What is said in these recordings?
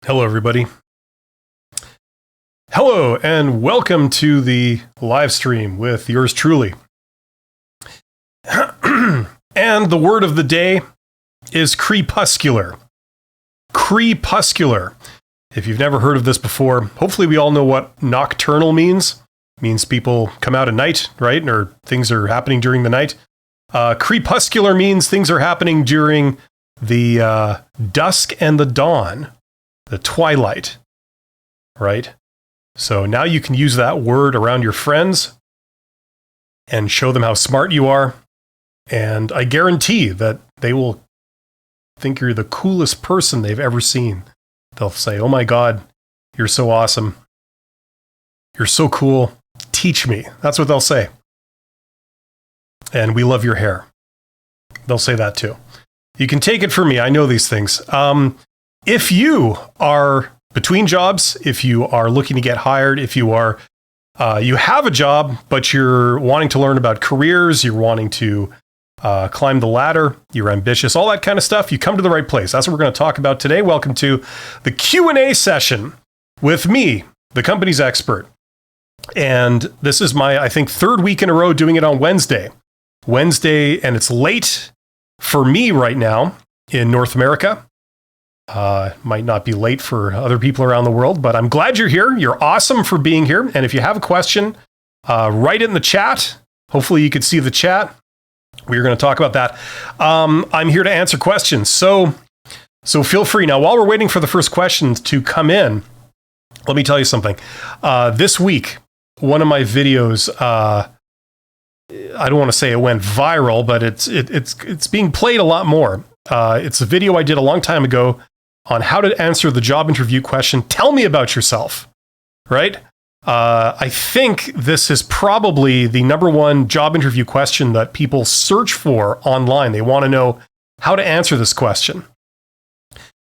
Hello, everybody. Hello, and welcome to the live stream with yours truly. And the word of the day is crepuscular. Crepuscular. If you've never heard of this before, hopefully we all know what nocturnal means. It means people come out at night, right? Or things are happening during the night. Crepuscular means things are happening during the dusk and the dawn. The twilight, right? So now you can use that word around your friends and show them how smart you are. And I guarantee that they will think you're the coolest person they've ever seen. They'll say, "Oh my God, you're so awesome. You're so cool. Teach me." That's what they'll say. And we love your hair. They'll say that too. You can take it from me. I know these things. If you are between jobs, if you are looking to get hired, if you are, you have a job, but you're wanting to learn about careers, you're wanting to climb the ladder, you're ambitious, all that kind of stuff, you come to the right place. That's what we're going to talk about today. Welcome to the Q&A session with me, the company's expert. And this is my, I think, third week in a row doing it on Wednesday. And it's late for me right now in North America. Might not be late for other people around the world, but I'm glad you're here. You're awesome for being here. And if you have a question, write it in the chat. Hopefully you can see the chat. We're going to talk about that. I'm here to answer questions. So feel free. Now, while we're waiting for the first questions to come in, let me tell you something. This week, one of my videos, I don't want to say it went viral, but it's being played a lot more. It's a video I did a long time ago on how to answer the job interview question, "Tell me about yourself," right? I think this is probably the number one job interview question that people search for online. They want to know how to answer this question.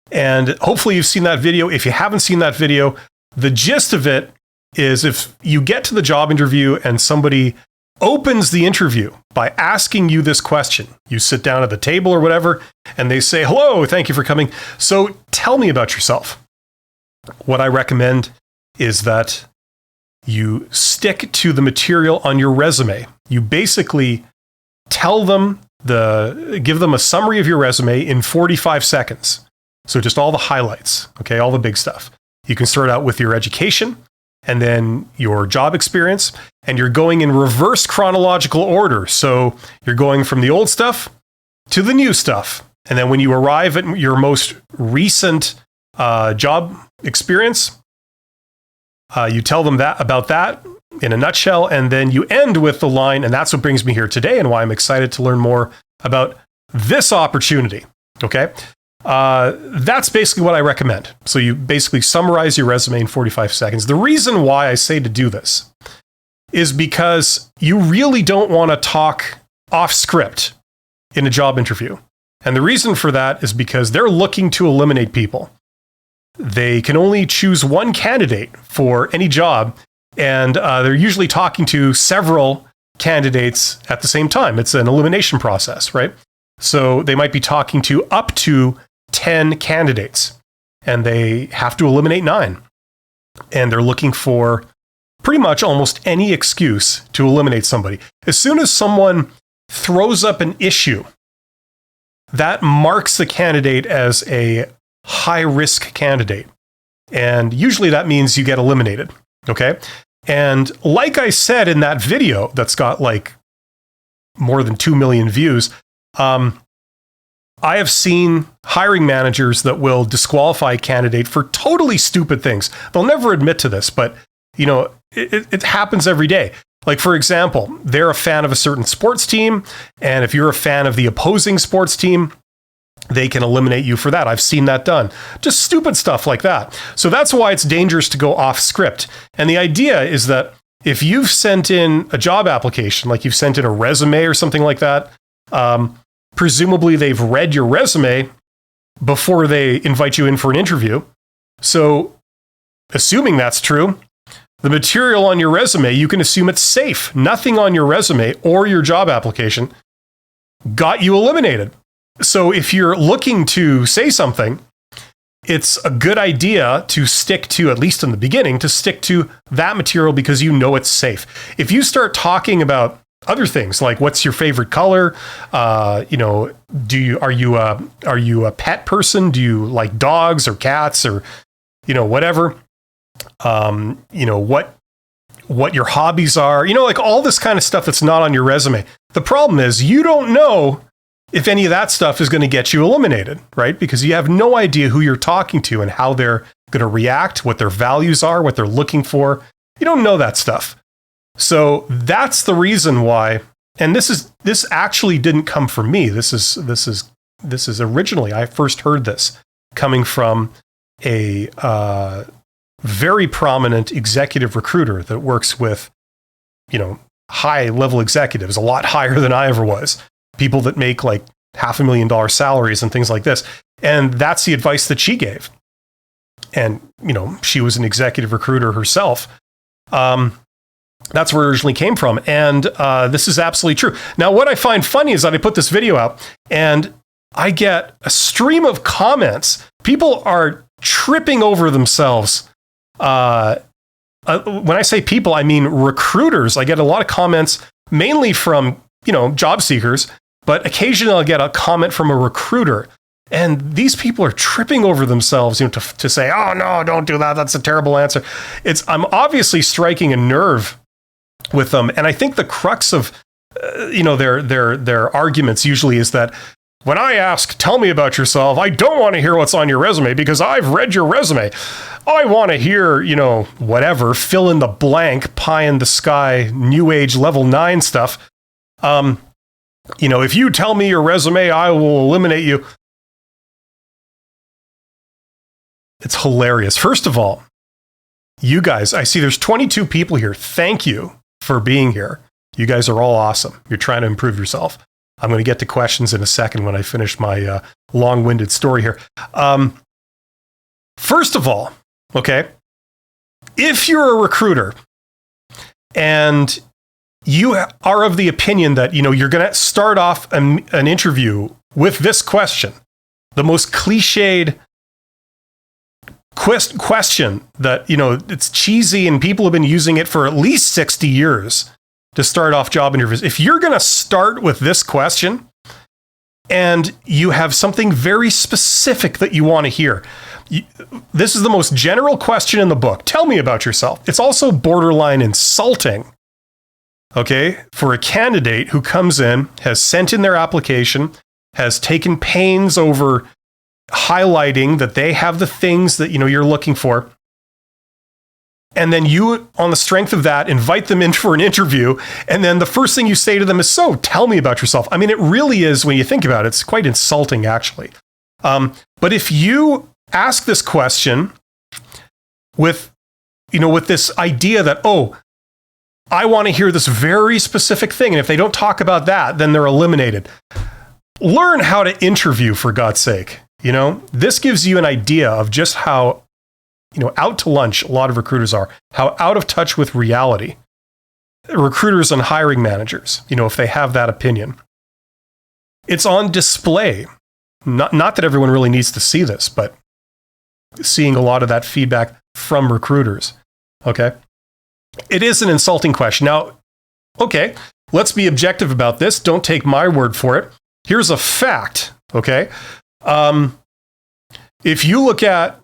And hopefully you've seen that video. If you haven't seen that video, the gist of it is if you get to the job interview and somebody opens the interview by asking you this question. You sit down at the table or whatever, and they say, "Hello, thank you for coming. So tell me about yourself." What I recommend is that you stick to the material on your resume. You basically give them a summary of your resume in 45 seconds. So just all the highlights, okay, all the big stuff. You can start out with your education, and then your job experience, and you're going in reverse chronological order. So you're going from the old stuff to the new stuff. And then when you arrive at your most recent job experience, you tell them about that in a nutshell, and then you end with the line, "And that's what brings me here today and why I'm excited to learn more about this opportunity." Okay? That's basically what I recommend. So you basically summarize your resume in 45 seconds. The reason why I say to do this is because you really don't want to talk off script in a job interview. And the reason for that is because they're looking to eliminate people. They can only choose one candidate for any job, and they're usually talking to several candidates at the same time. It's an elimination process, right? So they might be talking to up to 10 candidates, and they have to eliminate 9. And they're looking for pretty much almost any excuse to eliminate somebody. As soon as someone throws up an issue, that marks the candidate as a high-risk candidate. And usually that means you get eliminated, okay? And like I said in that video that's got like more than 2 million views, I have seen hiring managers that will disqualify a candidate for totally stupid things. They'll never admit to this, but you know, it happens every day. Like, for example, they're a fan of a certain sports team, and if you're a fan of the opposing sports team, they can eliminate you for that. I've seen that done. Just stupid stuff like that. So that's why it's dangerous to go off script. And the idea is that if you've sent in a job application, like you've sent in a resume or something like that, presumably they've read your resume before they invite you in for an interview. So assuming that's true, the material on your resume, you can assume it's safe. Nothing on your resume or your job application got you eliminated. So if you're looking to say something it's a good idea to stick to, at least in the beginning, to stick to that material because you know it's safe. If you start talking about other things like what's your favorite color, are you a pet person? Do you like dogs or cats or whatever? What your hobbies are? Like all this kind of stuff that's not on your resume. The problem is you don't know if any of that stuff is going to get you eliminated, right? Because you have no idea who you're talking to and how they're going to react, what their values are, what they're looking for. You don't know that stuff. So that's the reason why, and this actually didn't come from me. This is originally, I first heard this coming from a very prominent executive recruiter that works with, high level executives, a lot higher than I ever was. People that make like $500,000 salaries and things like this. And that's the advice that she gave. And, she was an executive recruiter herself. That's where it originally came from. And this is absolutely true. Now, what I find funny is that I put this video out and I get a stream of comments. People are tripping over themselves. When I say people, I mean recruiters. I get a lot of comments, mainly from, job seekers, but occasionally I'll get a comment from a recruiter. And these people are tripping over themselves, to say, "Oh no, don't do that. That's a terrible answer." I'm obviously striking a nerve with them, and I think the crux of their arguments usually is that when I ask, "Tell me about yourself," I don't want to hear what's on your resume because I've read your resume. I want to hear, whatever, fill in the blank, pie in the sky, new age level 9 stuff. If you tell me your resume, I will eliminate you. It's hilarious. First of all, you guys, I see there's 22 people here. Thank you for being here. You guys are all awesome. You're trying to improve yourself. I'm going to get to questions in a second when I finish my long-winded story here. First of all, okay, if you're a recruiter and you are of the opinion that, you're going to start off an interview with this question, the most cliched question that, it's cheesy and people have been using it for at least 60 years to start off job interviews. If you're going to start with this question and you have something very specific that you want to hear, this is the most general question in the book. Tell me about yourself. It's also borderline insulting, okay, for a candidate who comes in, has sent in their application, has taken pains over highlighting that they have the things that, you're looking for. And then you, on the strength of that, invite them in for an interview. And then the first thing you say to them is, "So, tell me about yourself." I mean, it really is, when you think about it, it's quite insulting, actually. But if you ask this question with this idea that, "Oh, I want to hear this very specific thing. And if they don't talk about that, then they're eliminated." Learn how to interview, for God's sake. This gives you an idea of just how, out to lunch a lot of recruiters are, how out of touch with reality recruiters and hiring managers, if they have that opinion. It's on display. Not that everyone really needs to see this, but seeing a lot of that feedback from recruiters. Okay. It is an insulting question. Now, okay, let's be objective about this. Don't take my word for it. Here's a fact. Okay. If you look at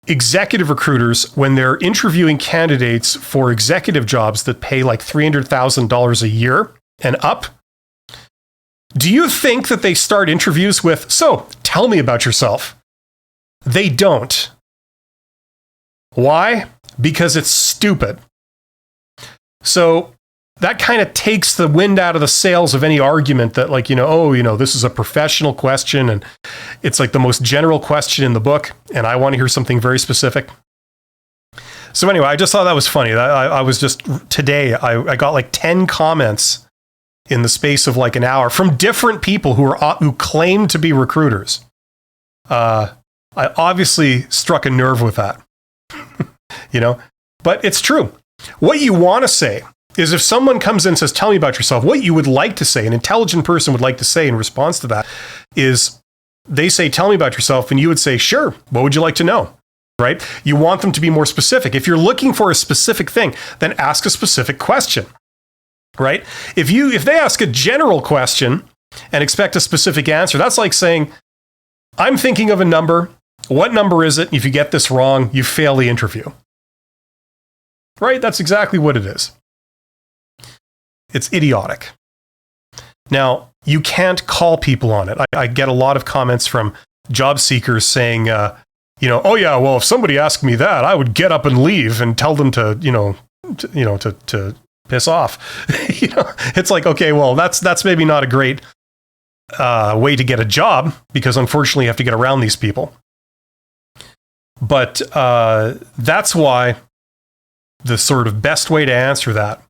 executive recruiters, when they're interviewing candidates for executive jobs that pay like $300,000 a year and up, do you think that they start interviews with, "So, tell me about yourself"? They don't. Why? Because it's stupid. So that kind of takes the wind out of the sails of any argument that, like, this is a professional question and it's like the most general question in the book and I want to hear something very specific. So anyway, I just thought that was funny. I was just, today, I got like 10 comments in the space of like an hour from different people who claim to be recruiters. I obviously struck a nerve with that, but it's true. What you want to say is, if someone comes in and says, "Tell me about yourself," what you would like to say, an intelligent person would like to say in response to that is, they say, tell me about yourself, and you would say, sure, what would you like to know? Right? You want them to be more specific. If you're looking for a specific thing, then ask a specific question. Right? If they ask a general question and expect a specific answer, that's like saying, I'm thinking of a number. What number is it? If you get this wrong, you fail the interview. Right? That's exactly what it is. It's idiotic. Now, you can't call people on it. I get a lot of comments from job seekers saying, oh yeah, well, if somebody asked me that, I would get up and leave and tell them to piss off. It's like, okay, well, that's maybe not a great way to get a job, because unfortunately you have to get around these people. But that's why the sort of best way to answer that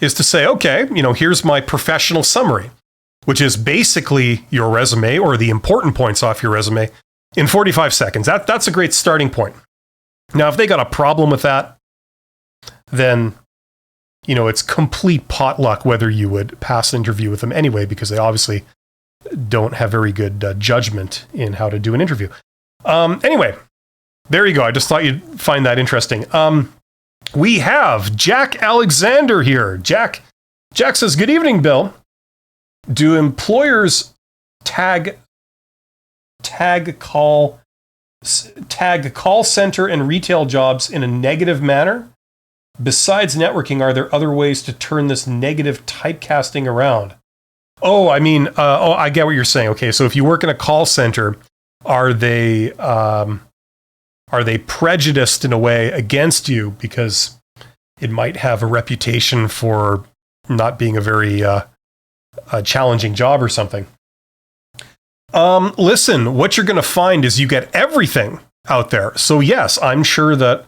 is to say, okay, here's my professional summary, which is basically your resume or the important points off your resume in 45 seconds. That's a great starting point. Now, if they got a problem with that, then, it's complete potluck whether you would pass an interview with them anyway, because they obviously don't have very good judgment in how to do an interview. Anyway, there you go. I just thought you'd find that interesting. We have Jack Alexander here. Jack says, good evening, Bill. Do employers tag call center and retail jobs in a negative manner? Besides networking, are there other ways to turn this negative typecasting around? Oh, I mean, I get what you're saying. Okay, so if you work in a call center, are they prejudiced in a way against you because it might have a reputation for not being a very challenging job or something? Listen, what you're going to find is you get everything out there. So yes, I'm sure that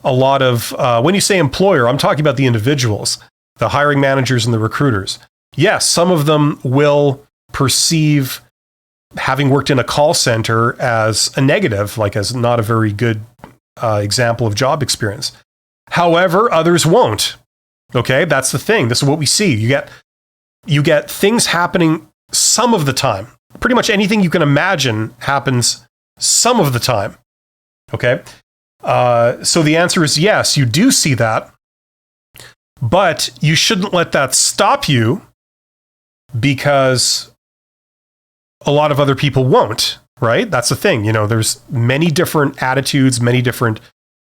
a lot of, when you say employer, I'm talking about the individuals, the hiring managers and the recruiters. Yes, some of them will perceive having worked in a call center as a negative, like as not a very good example of job experience. However, others won't. Okay, that's the thing. This is what we see. You get things happening some of the time. Pretty much anything you can imagine happens some of the time. Okay, so the answer is yes, you do see that, but you shouldn't let that stop you, because a lot of other people won't, right? That's the thing. There's many different attitudes, many different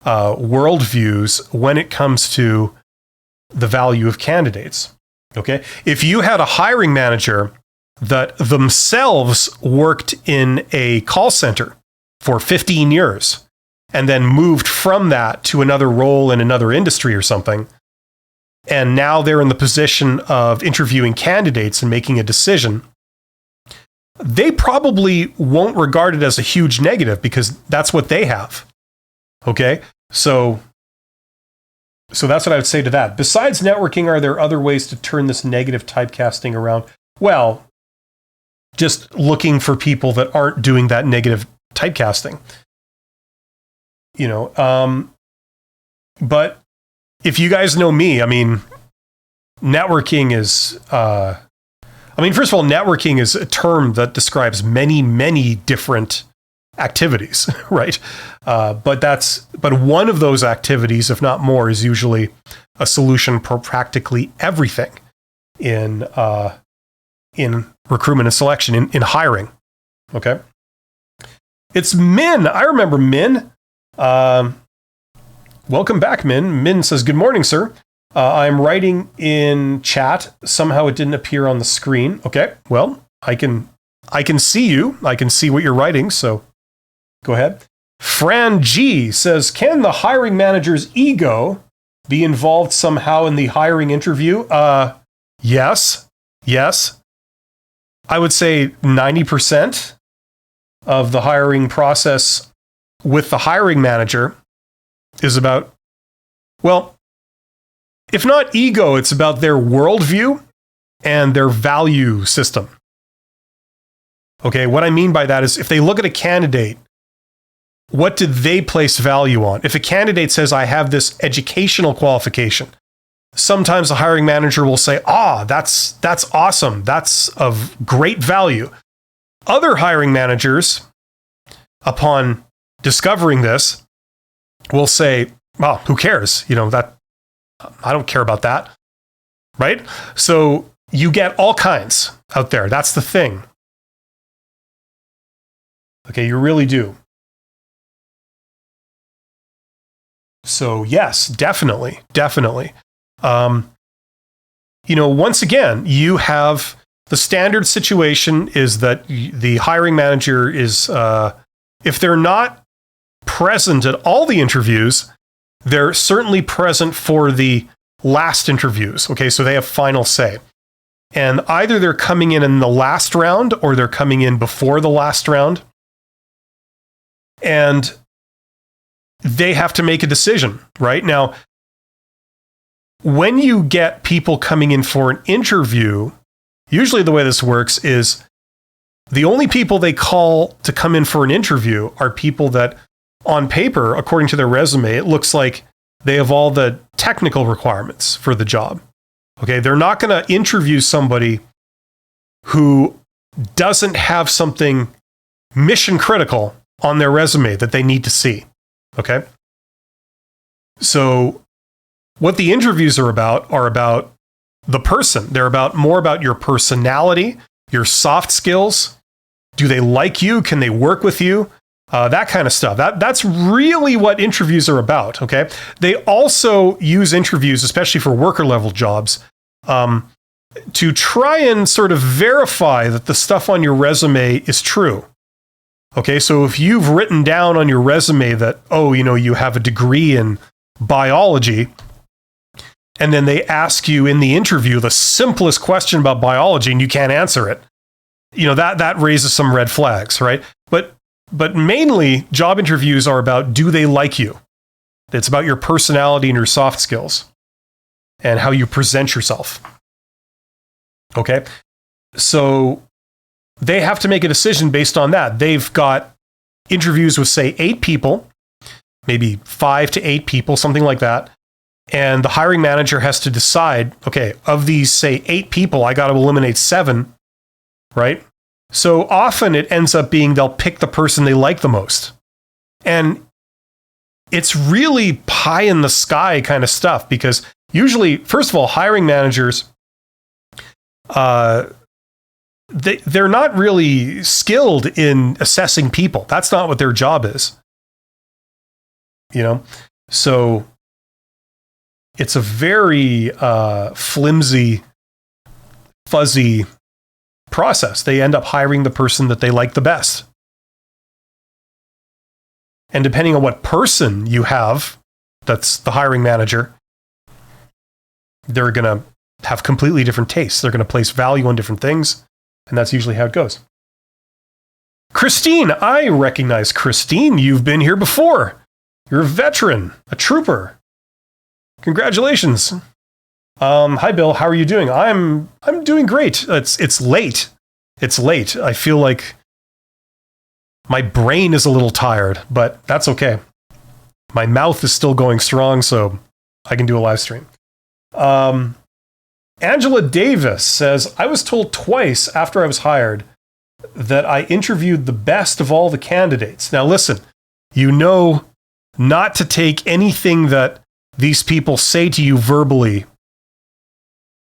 worldviews when it comes to the value of candidates. Okay. If you had a hiring manager that themselves worked in a call center for 15 years and then moved from that to another role in another industry or something, and now they're in the position of interviewing candidates and making a decision, they probably won't regard it as a huge negative because that's what they have. Okay? So that's what I would say to that. Besides networking, are there other ways to turn this negative typecasting around? Well, just looking for people that aren't doing that negative typecasting. But if you guys know me, I mean, networking is, first of all, networking is a term that describes many, many different activities, right? But one of those activities, if not more, is usually a solution for practically everything in recruitment and selection, in hiring. Okay. It's Min. I remember Min. Welcome back, Min. Min says, good morning, sir. I'm writing in chat. Somehow it didn't appear on the screen. Okay. Well, I can see you. I can see what you're writing. So go ahead. Fran G says, can the hiring manager's ego be involved somehow in the hiring interview? Yes. I would say 90% of the hiring process with the hiring manager is about, well, if not ego, it's about their worldview and their value system. Okay, what I mean by that is if they look at a candidate, what did they place value on? If a candidate says, I have this educational qualification, sometimes the hiring manager will say, that's awesome. That's of great value. other hiring managers, upon discovering this, will say, well, who cares? That I don't care about that. Right? So you get all kinds out there. That's the thing. Okay, you really do. So yes, definitely. Once again, you have the standard situation is that the hiring manager is, if they're not present at all the interviews, they're certainly present for the last interviews. Okay, so they have final say. And either they're coming in the last round or they're coming in before the last round. And they have to make a decision, right? Now, when you get people coming in for an interview, usually the way this works is the only people they call to come in for an interview are people that, on paper, according to their resume, it looks like they have all the technical requirements for the job. Okay, they're not going to interview somebody who doesn't have something mission critical on their resume that they need to see. Okay? So what the interviews are about the person. They're more about your personality, your soft skills. Do they like you? Can they work with you? That kind of stuff. That's really what interviews are about, okay? They also use interviews, especially for worker level jobs, to try and sort of verify that the stuff on your resume is true. Okay, so if you've written down on your resume that, you have a degree in biology, and then they ask you in the interview the simplest question about biology and you can't answer it, that raises some red flags, right? But mainly, job interviews are about, do they like you? It's about your personality and your soft skills and how you present yourself. Okay? So they have to make a decision based on that. They've got interviews with, say, 8 people, maybe 5 to 8 people, something like that. And the hiring manager has to decide, okay, of these, say, 8 people, I got to eliminate 7, right? So often it ends up being they'll pick the person they like the most. And it's really pie in the sky kind of stuff because usually, first of all, hiring managers, they're not really skilled in assessing people. That's not what their job is. So it's a very flimsy, fuzzy process. They end up hiring the person that they like the best. And depending on what person you have, that's the hiring manager, they're going to have completely different tastes. They're going to place value on different things. And that's usually how it goes. Christine, I recognize Christine. You've been here before. You're a veteran, a trooper. Congratulations. Hi, Bill. How are you doing? I'm doing great. It's late. It's late. I feel like my brain is a little tired, but that's okay. My mouth is still going strong, so I can do a live stream. Angela Davis says, I was told twice after I was hired that I interviewed the best of all the candidates. Now, listen, not to take anything that these people say to you verbally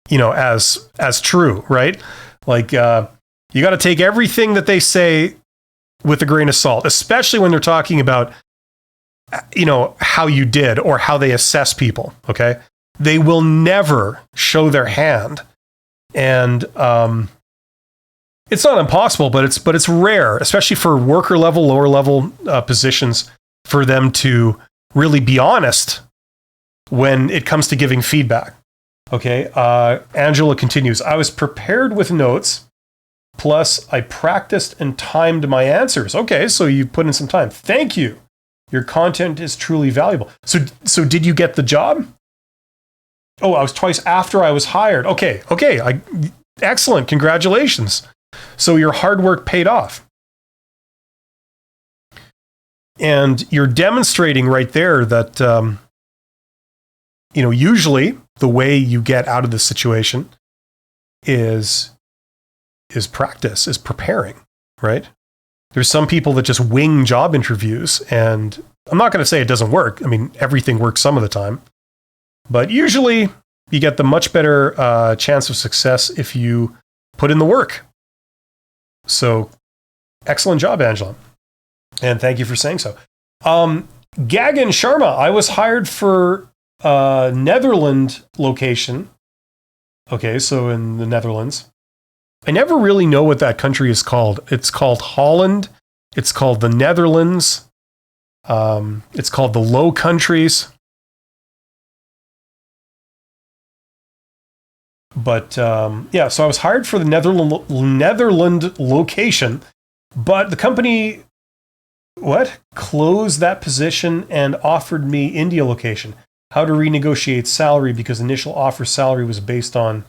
as true, right? Like, you got to take everything that they say with a grain of salt, especially when they're talking about, how you did or how they assess people, okay? They will never show their hand. And it's not impossible, but it's rare, especially for worker level, lower level positions, for them to really be honest when it comes to giving feedback. Okay, Angela continues, I was prepared with notes, plus I practiced and timed my answers. Okay, so you put in some time. Thank you. Your content is truly valuable. So did you get the job? Oh, I was twice after I was hired. Okay, excellent. Congratulations. So your hard work paid off. And you're demonstrating right there that, usually the way you get out of this situation is practice, is preparing. right? There's some people that just wing job interviews, and I'm not going to say it doesn't work. I mean, everything works some of the time, but usually you get the much better chance of success if you put in the work. So excellent job, Angela. And thank you for saying so. Gagan Sharma, I was hired for Netherlands location. Okay, so in the Netherlands. I never really know what that country is called. It's called Holland. It's called the Netherlands. It's called the Low Countries. But yeah, so I was hired for the Netherlands location, but the company, closed that position and offered me India location. How to renegotiate salary because initial offer salary was based on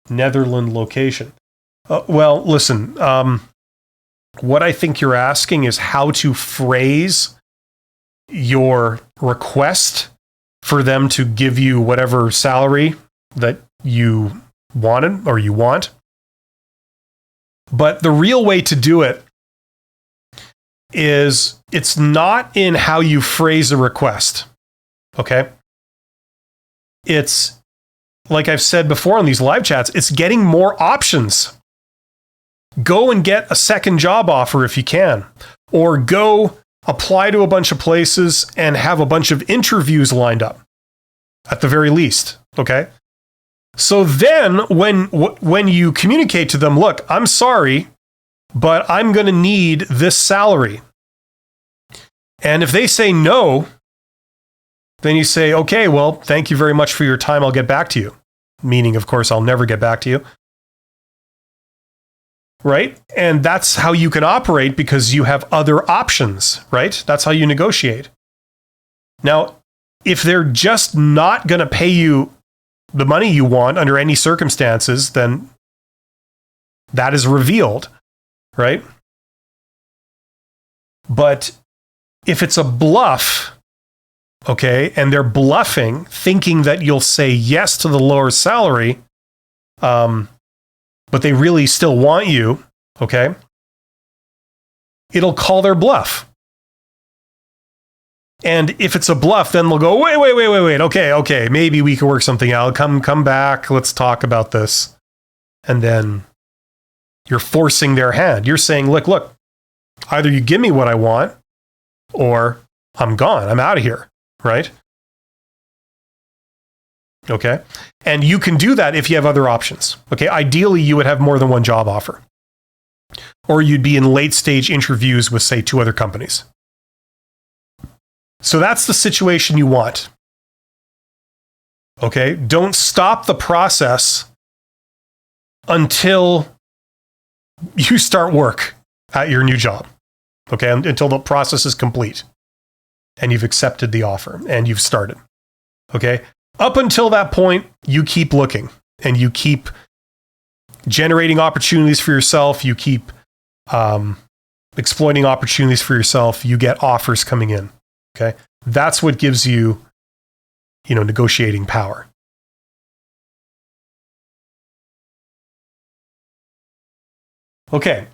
Netherlands location. Well, listen, what I think you're asking is how to phrase your request for them to give you whatever salary that you wanted or you want. But the real way to do it is it's not in how you phrase a request. Okay? It's, like I've said before on these live chats, it's getting more options. Go and get a second job offer if you can, or go apply to a bunch of places and have a bunch of interviews lined up at the very least. Okay? So then when you communicate to them, look, I'm sorry, but I'm going to need this salary. And if they say no, then you say, okay, well, thank you very much for your time. I'll get back to you. Meaning, of course, I'll never get back to you. Right? And that's how you can operate because you have other options, right? That's how you negotiate. Now, if they're just not going to pay you the money you want under any circumstances, then that is revealed, right? But if it's a bluff, okay, and they're bluffing, thinking that you'll say yes to the lower salary, but they really still want you, okay, it'll call their bluff. And if it's a bluff, then they'll go, wait. Okay. Maybe we can work something out. Come back. Let's talk about this. And then you're forcing their hand. You're saying, look, either you give me what I want or I'm gone. I'm out of here. Right? Okay. And you can do that if you have other options. Okay. Ideally, you would have more than one job offer. Or you'd be in late stage interviews with, say, 2 other companies. So that's the situation you want. Okay? Don't stop the process until you start work at your new job. Okay? Until the process is complete and you've accepted the offer and you've started. Okay? Up until that point, you keep looking and you keep generating opportunities for yourself. You keep exploiting opportunities for yourself. You get offers coming in. Okay, that's what gives you, negotiating power. Okay.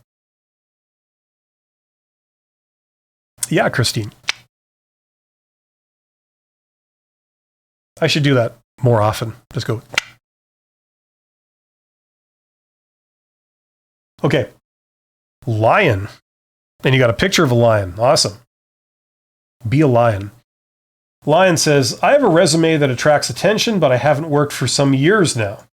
Yeah, Christine. I should do that more often. Just go. Okay. Lion. And you got a picture of a lion. Awesome. Be a lion. Lion says, I have a resume that attracts attention, but I haven't worked for some years now.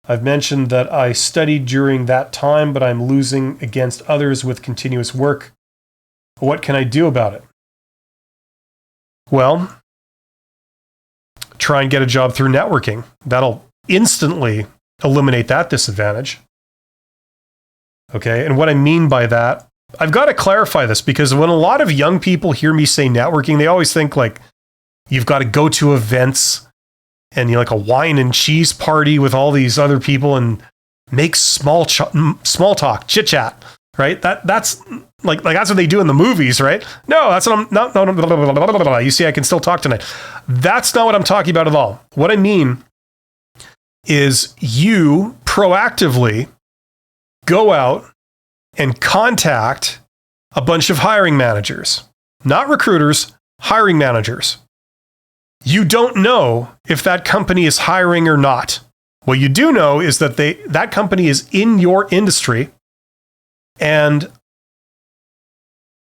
I've mentioned that I studied during that time, but I'm losing against others with continuous work. What can I do about it? Well, try and get a job through networking. That'll instantly eliminate that disadvantage. Okay, and what I mean by that, I've got to clarify this because when a lot of young people hear me say networking, they always think like you've got to go to events and like a wine and cheese party with all these other people and make small talk, chit chat, right? That's like that's what they do in the movies, right? No, that's what I'm no. Blah, blah, blah, blah, blah. You see, I can still talk tonight. That's not what I'm talking about at all. What I mean is you proactively go out and contact a bunch of hiring managers, not recruiters, hiring managers. You don't know if that company is hiring or not. What you do know is that that company is in your industry, and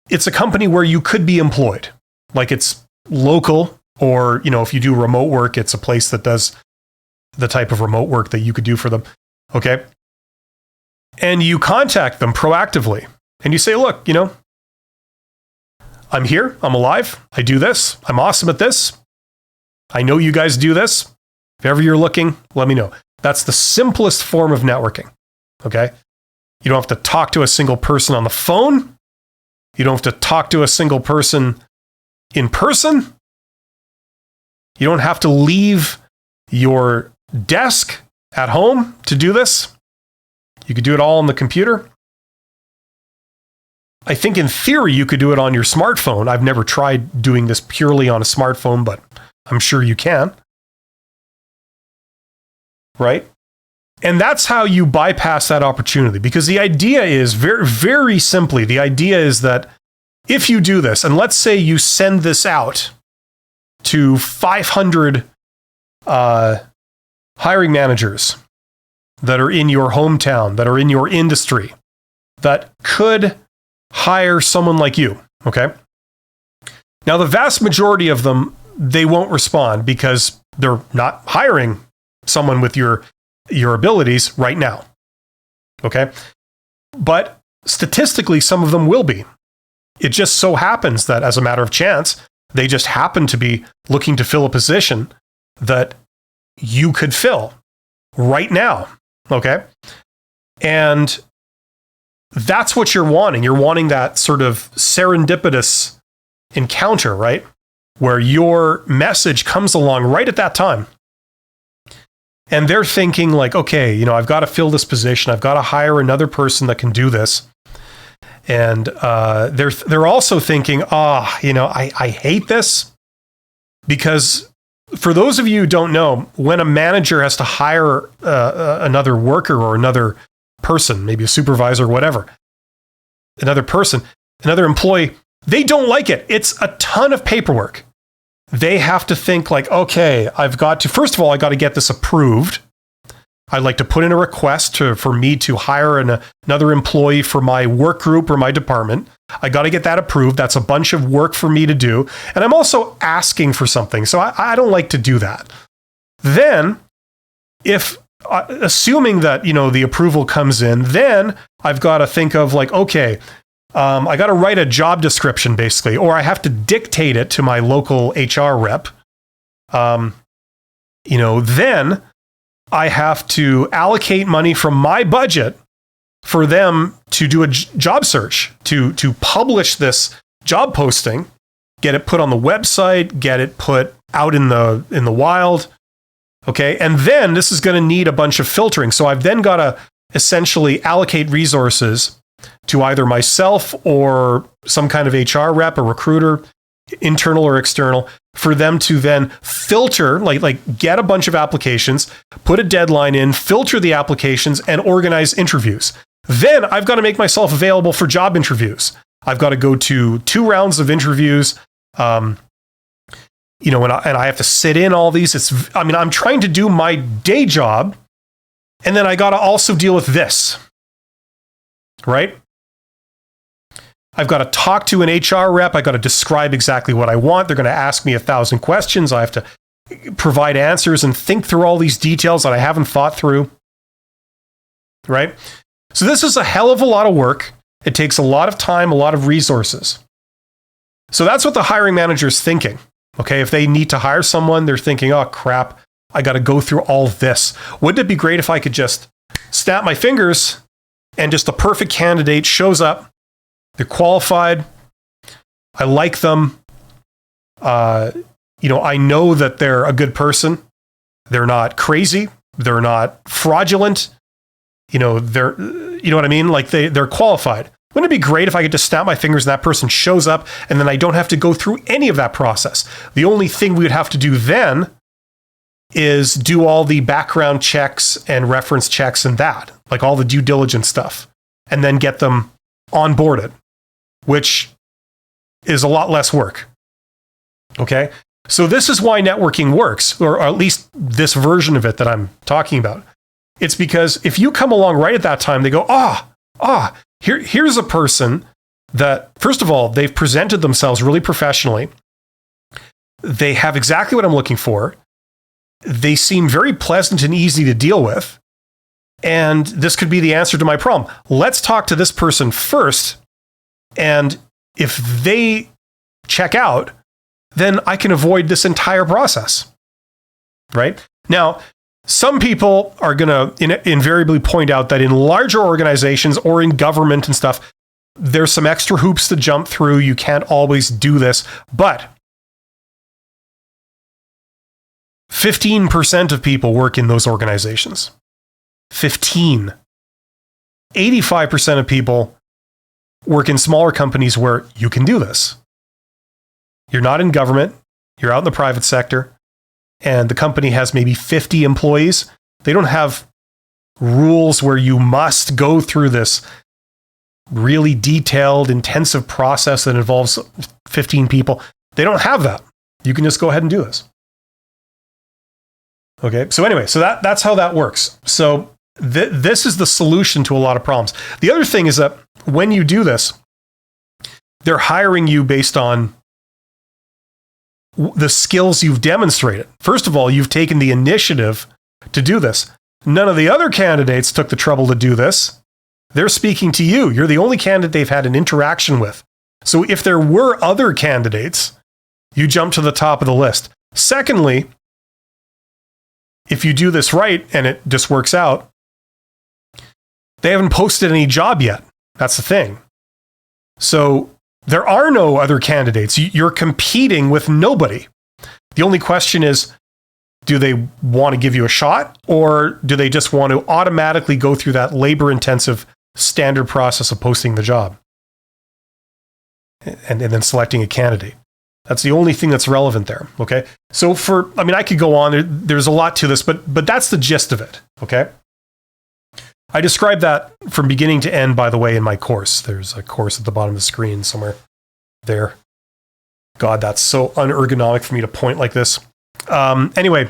it's a company where you could be employed. Like it's local, or, if you do remote work, it's a place that does the type of remote work that you could do for them. Okay. And you contact them proactively and you say, look, I'm here. I'm alive. I do this. I'm awesome at this. I know you guys do this. If ever you're looking, let me know. That's the simplest form of networking. Okay. You don't have to talk to a single person on the phone. You don't have to talk to a single person in person. You don't have to leave your desk at home to do this. You could do it all on the computer. I think in theory, you could do it on your smartphone. I've never tried doing this purely on a smartphone, but I'm sure you can. Right? And that's how you bypass that opportunity, because the idea is very, very simply, the idea is that if you do this, and let's say you send this out to 500 hiring managers that are in your hometown, that are in your industry, that could hire someone like you, okay? Now, the vast majority of them, they won't respond because they're not hiring someone with your abilities right now, okay? But statistically, some of them will be. It just so happens that as a matter of chance, they just happen to be looking to fill a position that you could fill right now, okay? And that's what you're wanting. You're wanting that sort of serendipitous encounter, right? Where your message comes along right at that time. And they're thinking like, okay, I've got to fill this position. I've got to hire another person that can do this. And they're also thinking, I hate this, because for those of you who don't know, when a manager has to hire another worker or another person, maybe a supervisor, whatever, another person, another employee, they don't like it. It's a ton of paperwork. They have to think like, okay, first of all, I got to get this approved. I'd like to put in a request for me to hire another employee for my work group or my department. I got to get that approved. That's a bunch of work for me to do. And I'm also asking for something. So I don't like to do that. Then, assuming that, the approval comes in, then I've got to think of like, okay, I got to write a job description basically, or I have to dictate it to my local HR rep. Then I have to allocate money from my budget for them to do a job search, to publish this job posting, get it put on the website, get it put out in the wild. Okay. And then this is going to need a bunch of filtering. So I've then got to essentially allocate resources to either myself or some kind of HR rep, a recruiter, internal or external, for them to then filter, like get a bunch of applications, put a deadline in, filter the applications, and organize interviews. Then I've got to make myself available for job interviews. I've got to go to 2 rounds of interviews, and I have to sit in all these. I'm trying to do my day job, and then I got to also deal with this, right? I've got to talk to an HR rep. I got to describe exactly what I want. They're going to ask me 1,000 questions. I have to provide answers and think through all these details that I haven't thought through, right? So this is a hell of a lot of work. It takes a lot of time, a lot of resources. So that's what the hiring manager is thinking. Okay, if they need to hire someone, they're thinking, oh crap, I got to go through all this. Wouldn't it be great if I could just snap my fingers and just the perfect candidate shows up? They're qualified. I like them. I know that they're a good person. They're not crazy. They're not fraudulent. You know what I mean? Like they're qualified. Wouldn't it be great if I could just snap my fingers and that person shows up and then I don't have to go through any of that process? The only thing we would have to do then is do all the background checks and reference checks and that, like all the due diligence stuff, and then get them onboarded, which is a lot less work. Okay? So this is why networking works, or at least this version of it that I'm talking about. It's because if you come along right at that time, they go, here's a person that, first of all, they've presented themselves really professionally. They have exactly what I'm looking for. They seem very pleasant and easy to deal with. And this could be the answer to my problem. Let's talk to this person first. And if they check out, then I can avoid this entire process. Right? Now, some people are going to invariably point out that in larger organizations or in government and stuff, there's some extra hoops to jump through. You can't always do this. But 15% of people work in those organizations. 15. 85% of people work in smaller companies where you can do this. You're not in government. You're out in the private sector. And the company has maybe 50 employees. They don't have rules where you must go through this really detailed, intensive process that involves 15 people. They don't have that. You can just go ahead and do this. Okay, so anyway, so that's how that works. So this is the solution to a lot of problems. The other thing is that when you do this, they're hiring you based on the skills you've demonstrated. First of all, you've taken the initiative to do this. None of the other candidates took the trouble to do this. They're speaking to you. You're the only candidate they've had an interaction with. So if there were other candidates, you jump to the top of the list. Secondly, if you do this right and it just works out, they haven't posted any job yet. That's the thing. So there are no other candidates. You're competing with nobody. The only question is, do they want to give you a shot, or do they just want to automatically go through that labor-intensive standard process of posting the job and then selecting a candidate? That's the only thing that's relevant there, okay? So I could go on. There's a lot to this, but that's the gist of it, okay? I described that from beginning to end, by the way, in my course. There's a course at the bottom of the screen somewhere there. God, that's so unergonomic for me to point like this. Anyway,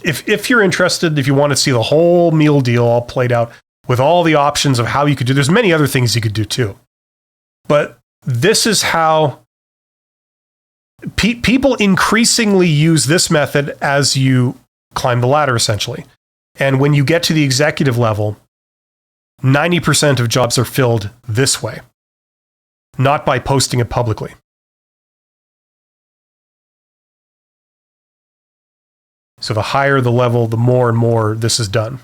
if you're interested, if you want to see the whole meal deal all played out with all the options of how you could do, there's many other things you could do too. But this is how people increasingly use this method as you climb the ladder, essentially. And when you get to the executive level, 90% of jobs are filled this way, not by posting it publicly. So the higher the level, the more and more this is done.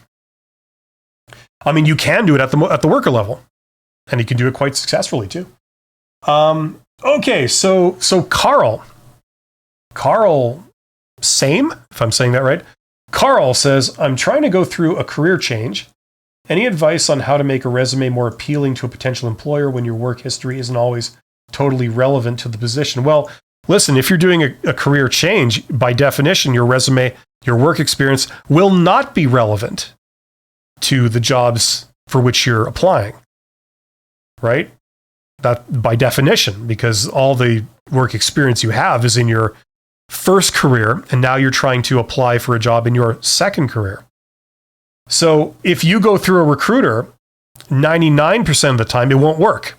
I mean, you can do it at the worker level, and you can do it quite successfully too. Okay, so Carl Same, if I'm saying that right. Carl says, I'm trying to go through a career change. Any advice on how to make a resume more appealing to a potential employer when your work history isn't always totally relevant to the position? Well, listen, if you're doing a career change, by definition, your resume, your work experience will not be relevant to the jobs for which you're applying, right? That by definition, because all the work experience you have is in your first career, and now you're trying to apply for a job in your second career. So if you go through a recruiter, 99% of the time, it won't work,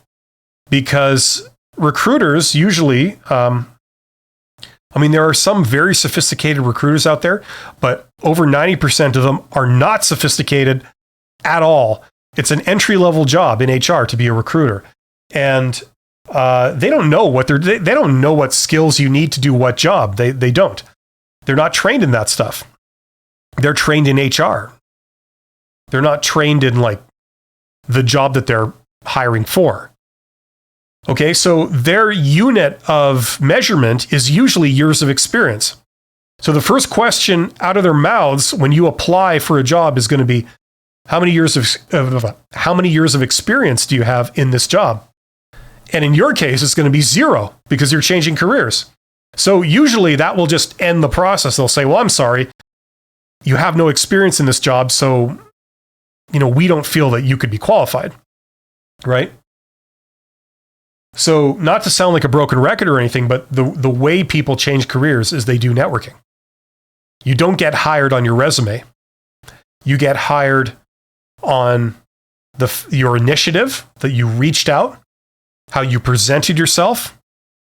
because recruiters usually, there are some very sophisticated recruiters out there, but over 90% of them are not sophisticated at all. It's an entry-level job in HR to be a recruiter. And they don't know they don't know what skills you need to do what job. They don't. They're not trained in that stuff. They're trained in HR. They're not trained in like the job that they're hiring for. Okay, so their unit of measurement is usually years of experience. So the first question out of their mouths when you apply for a job is going to be, how many years of experience do you have in this job? And in your case, it's going to be 0 because you're changing careers. So usually that will just end the process. They'll say, well, I'm sorry, you have no experience in this job, so we don't feel that you could be qualified, right? So not to sound like a broken record or anything, but the way people change careers is they do networking. You don't get hired on your resume. You get hired on your initiative, that you reached out, how you presented yourself,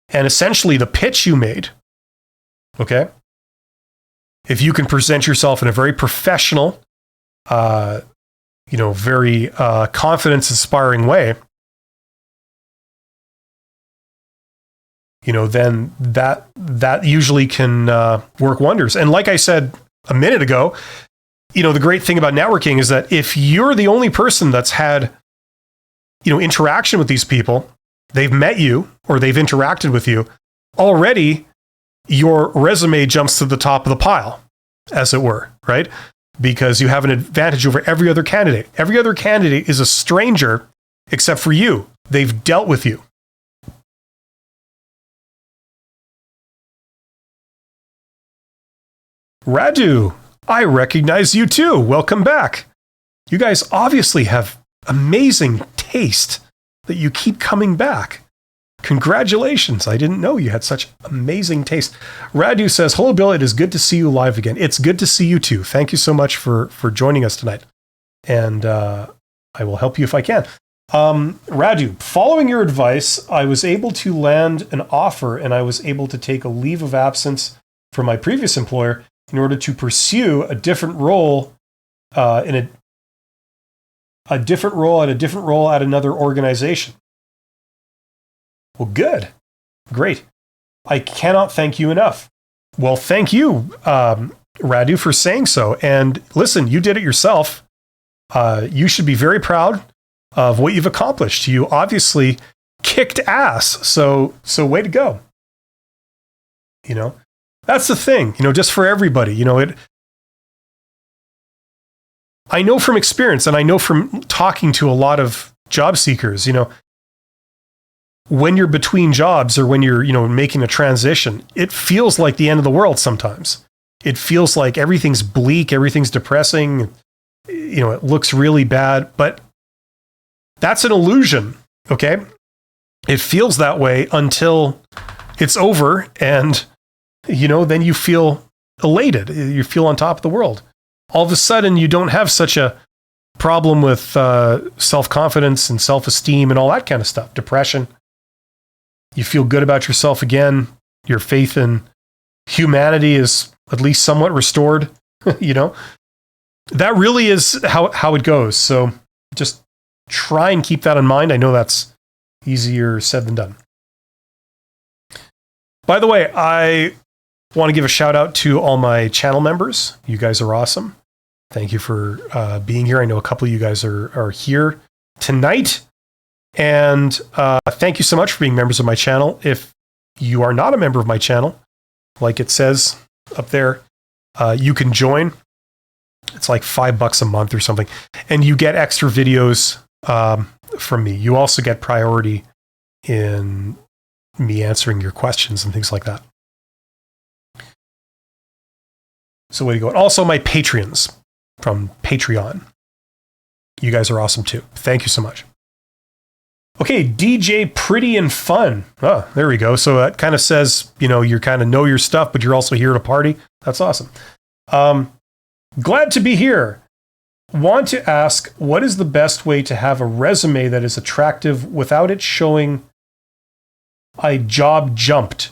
and essentially the pitch you made. Okay? If you can present yourself in a very professional, very confidence-inspiring way, then that usually can work wonders. And like I said a minute ago, the great thing about networking is that if you're the only person that's had, interaction with these people, they've met you or they've interacted with you, already your resume jumps to the top of the pile, as it were, right? Because you have an advantage over every other candidate. Every other candidate is a stranger except for you. They've dealt with you. Radu, I recognize you too. Welcome back. You guys obviously have amazing taste that you keep coming back. Congratulations. I didn't know you had such amazing taste. Radu says, hello, Bill. It is good to see you live again. It's good to see you too. Thank you so much for joining us tonight. And I will help you if I can. Radu, following your advice, I was able to land an offer and I was able to take a leave of absence from my previous employer in order to pursue a different role at another organization. Well, good. Great. I cannot thank you enough. Well, thank you, Radu, for saying so. And listen, you did it yourself. You should be very proud of what you've accomplished. You obviously kicked ass. So way to go. That's the thing, just for everybody, I know from experience and I know from talking to a lot of job seekers, when you're between jobs or when you're, making a transition, it feels like the end of the world sometimes. It feels like everything's bleak, everything's depressing, it looks really bad, but that's an illusion, okay? It feels that way until it's over and then you feel elated. You feel on top of the world. All of a sudden, you don't have such a problem with self-confidence and self-esteem and all that kind of stuff. Depression. You feel good about yourself again. Your faith in humanity is at least somewhat restored. That really is how it goes. So just try and keep that in mind. I know that's easier said than done. By the way, I want to give a shout out to all my channel members. You guys are awesome. Thank you for being here. I know a couple of you guys are here tonight. And thank you so much for being members of my channel. If you are not a member of my channel, like it says up there, you can join. It's like $5 a month or something. And you get extra videos from me. You also get priority in me answering your questions and things like that. So way to go. And also my Patreons from Patreon. You guys are awesome too. Thank you so much. Okay, DJ Pretty and Fun. Oh, there we go. So that kind of says, you kind of know your stuff, but you're also here to party. That's awesome. Glad to be here. Want to ask, what is the best way to have a resume that is attractive without it showing I job jumped?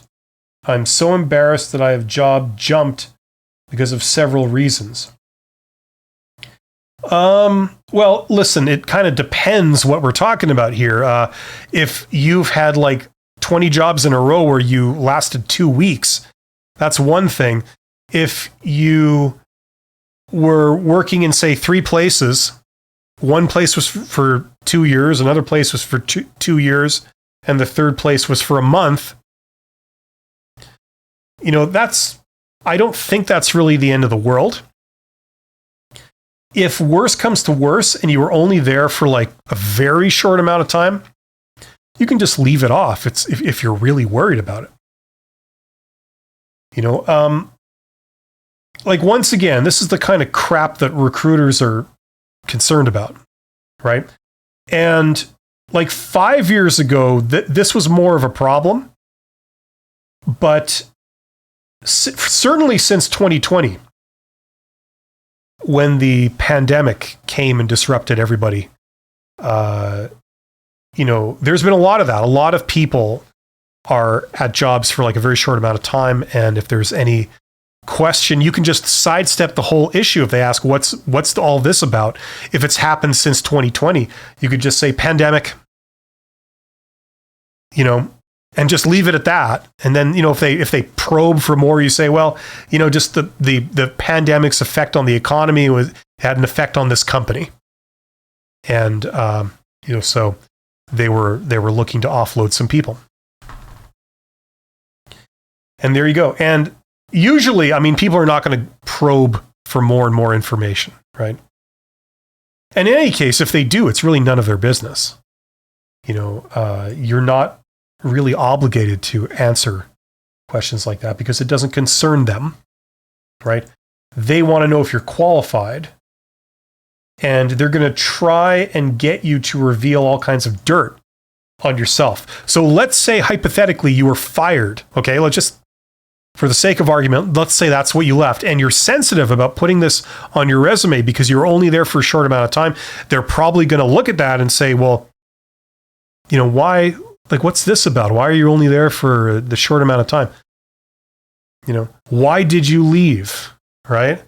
I'm so embarrassed that I have job jumped because of several reasons. Well, listen, it kind of depends what we're talking about here. If you've had like 20 jobs in a row where you lasted 2 weeks, that's one thing. If you were working in, say, 3 places, one place was for 2 years, another place was for 2 years, and the third place was for a month, I don't think that's really the end of the world. If worse comes to worse and you were only there for like a very short amount of time, you can just leave it off. If you're really worried about it. Like once again, this is the kind of crap that recruiters are concerned about, right? And like 5 years ago, this was more of a problem. But certainly since 2020, when the pandemic came and disrupted everybody, there's been a lot of that. A lot of people are at jobs for like a very short amount of time. And if there's any question, you can just sidestep the whole issue. If they ask, what's all this about? If it's happened since 2020, you could just say pandemic, and just leave it at that. And then, if they probe for more, you say, well, just the pandemic's effect on the economy had an effect on this company. And, so they were looking to offload some people. And there you go. And usually, people are not going to probe for more and more information, right? And in any case, if they do, it's really none of their business. You're not really obligated to answer questions like that because it doesn't concern them, right? They want to know if you're qualified, and they're going to try and get you to reveal all kinds of dirt on yourself. So let's say hypothetically you were fired, okay? Let's just, for the sake of argument, let's say that's what you left, and you're sensitive about putting this on your resume because you're only there for a short amount of time. They're probably going to look at that and say, well, why? Like, what's this about? Why are you only there for the short amount of time? Why did you leave? Right?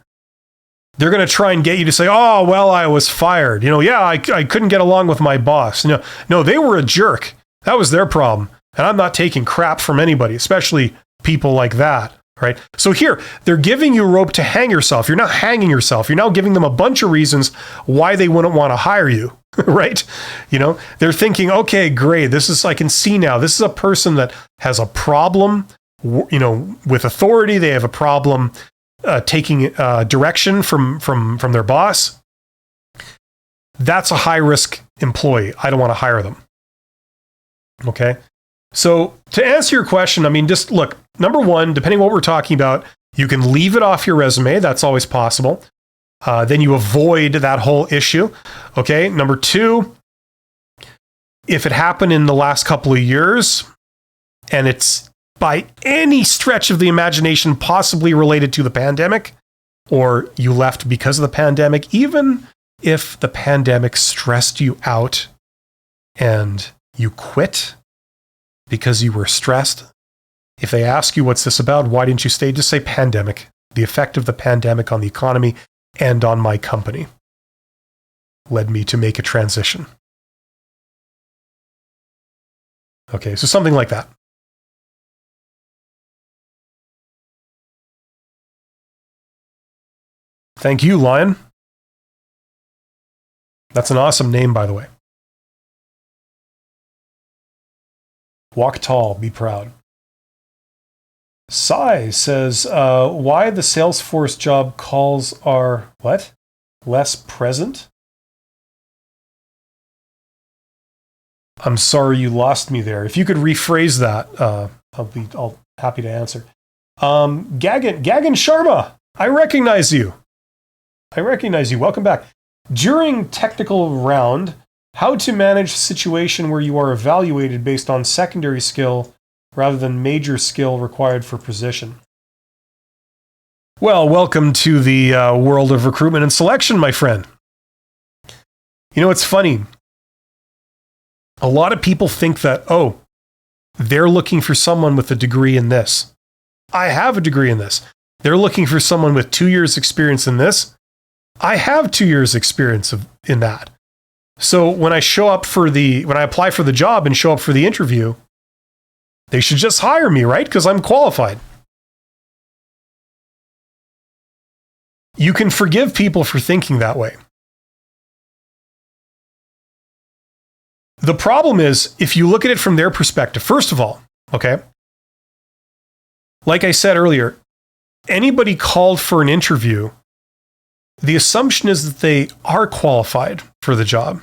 They're going to try and get you to say, oh, well, I was fired. I couldn't get along with my boss. No, they were a jerk. That was their problem. And I'm not taking crap from anybody, especially people like that. Right? So here, they're giving you a rope to hang yourself. You're not hanging yourself. You're now giving them a bunch of reasons why they wouldn't want to hire you. Right? They're thinking, okay, great. I can see now, this is a person that has a problem, with authority. They have a problem taking direction from their boss. That's a high risk employee. I don't want to hire them. Okay. So to answer your question, just look, number one, depending on what we're talking about, you can leave it off your resume. That's always possible. Then you avoid that whole issue. Okay. Number two, if it happened in the last couple of years and it's by any stretch of the imagination possibly related to the pandemic, or you left because of the pandemic, even if the pandemic stressed you out and you quit because you were stressed, if they ask you what's this about, why didn't you stay? Just say pandemic, the effect of the pandemic on the economy and on my company led me to make a transition. Okay, so something like that. Thank you, Lion. That's an awesome name, by the way. Walk tall, be proud. Sai says, why the Salesforce job calls are, what? Less present? I'm sorry you lost me there. If you could rephrase that, I'll happy to answer. Gagan Sharma, I recognize you. Welcome back. During technical round, how to manage situation where you are evaluated based on secondary skill rather than major skill required for position. Well, welcome to the world of recruitment and selection, my friend. It's funny. A lot of people think that, they're looking for someone with a degree in this. I have a degree in this. They're looking for someone with 2 years experience in this. I have 2 years experience in that. So when I apply for the job and show up for the interview, they should just hire me, right? Because I'm qualified. You can forgive people for thinking that way. The problem is, if you look at it from their perspective, first of all, okay, like I said earlier, anybody called for an interview, the assumption is that they are qualified for the job.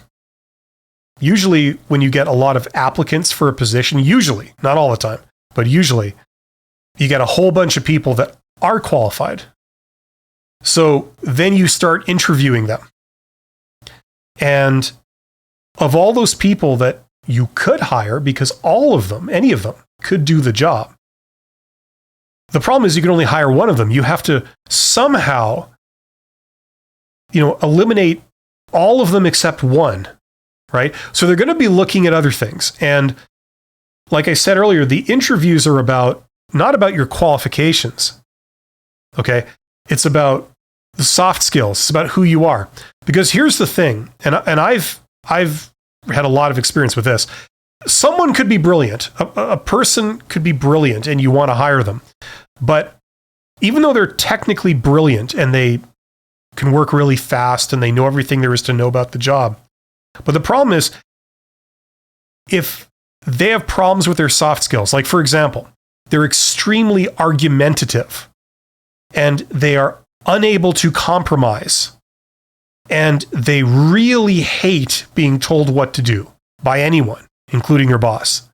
Usually, when you get a lot of applicants for a position, usually, not all the time, but usually, you get a whole bunch of people that are qualified. So then you start interviewing them. And of all those people that you could hire because all of them, any of them, could do the job. The problem is you can only hire one of them. You have to somehow, eliminate all of them except one, right? So they're going to be looking at other things. And like I said earlier, the interviews are not about your qualifications. Okay? It's about the soft skills. It's about who you are. Because here's the thing, and I've had a lot of experience with this. Someone could be brilliant. A person could be brilliant and you want to hire them. But even though they're technically brilliant and they can work really fast and they know everything there is to know about the job, but the problem is if they have problems with their soft skills, like for example, they're extremely argumentative and they are unable to compromise and they really hate being told what to do by anyone, including your boss,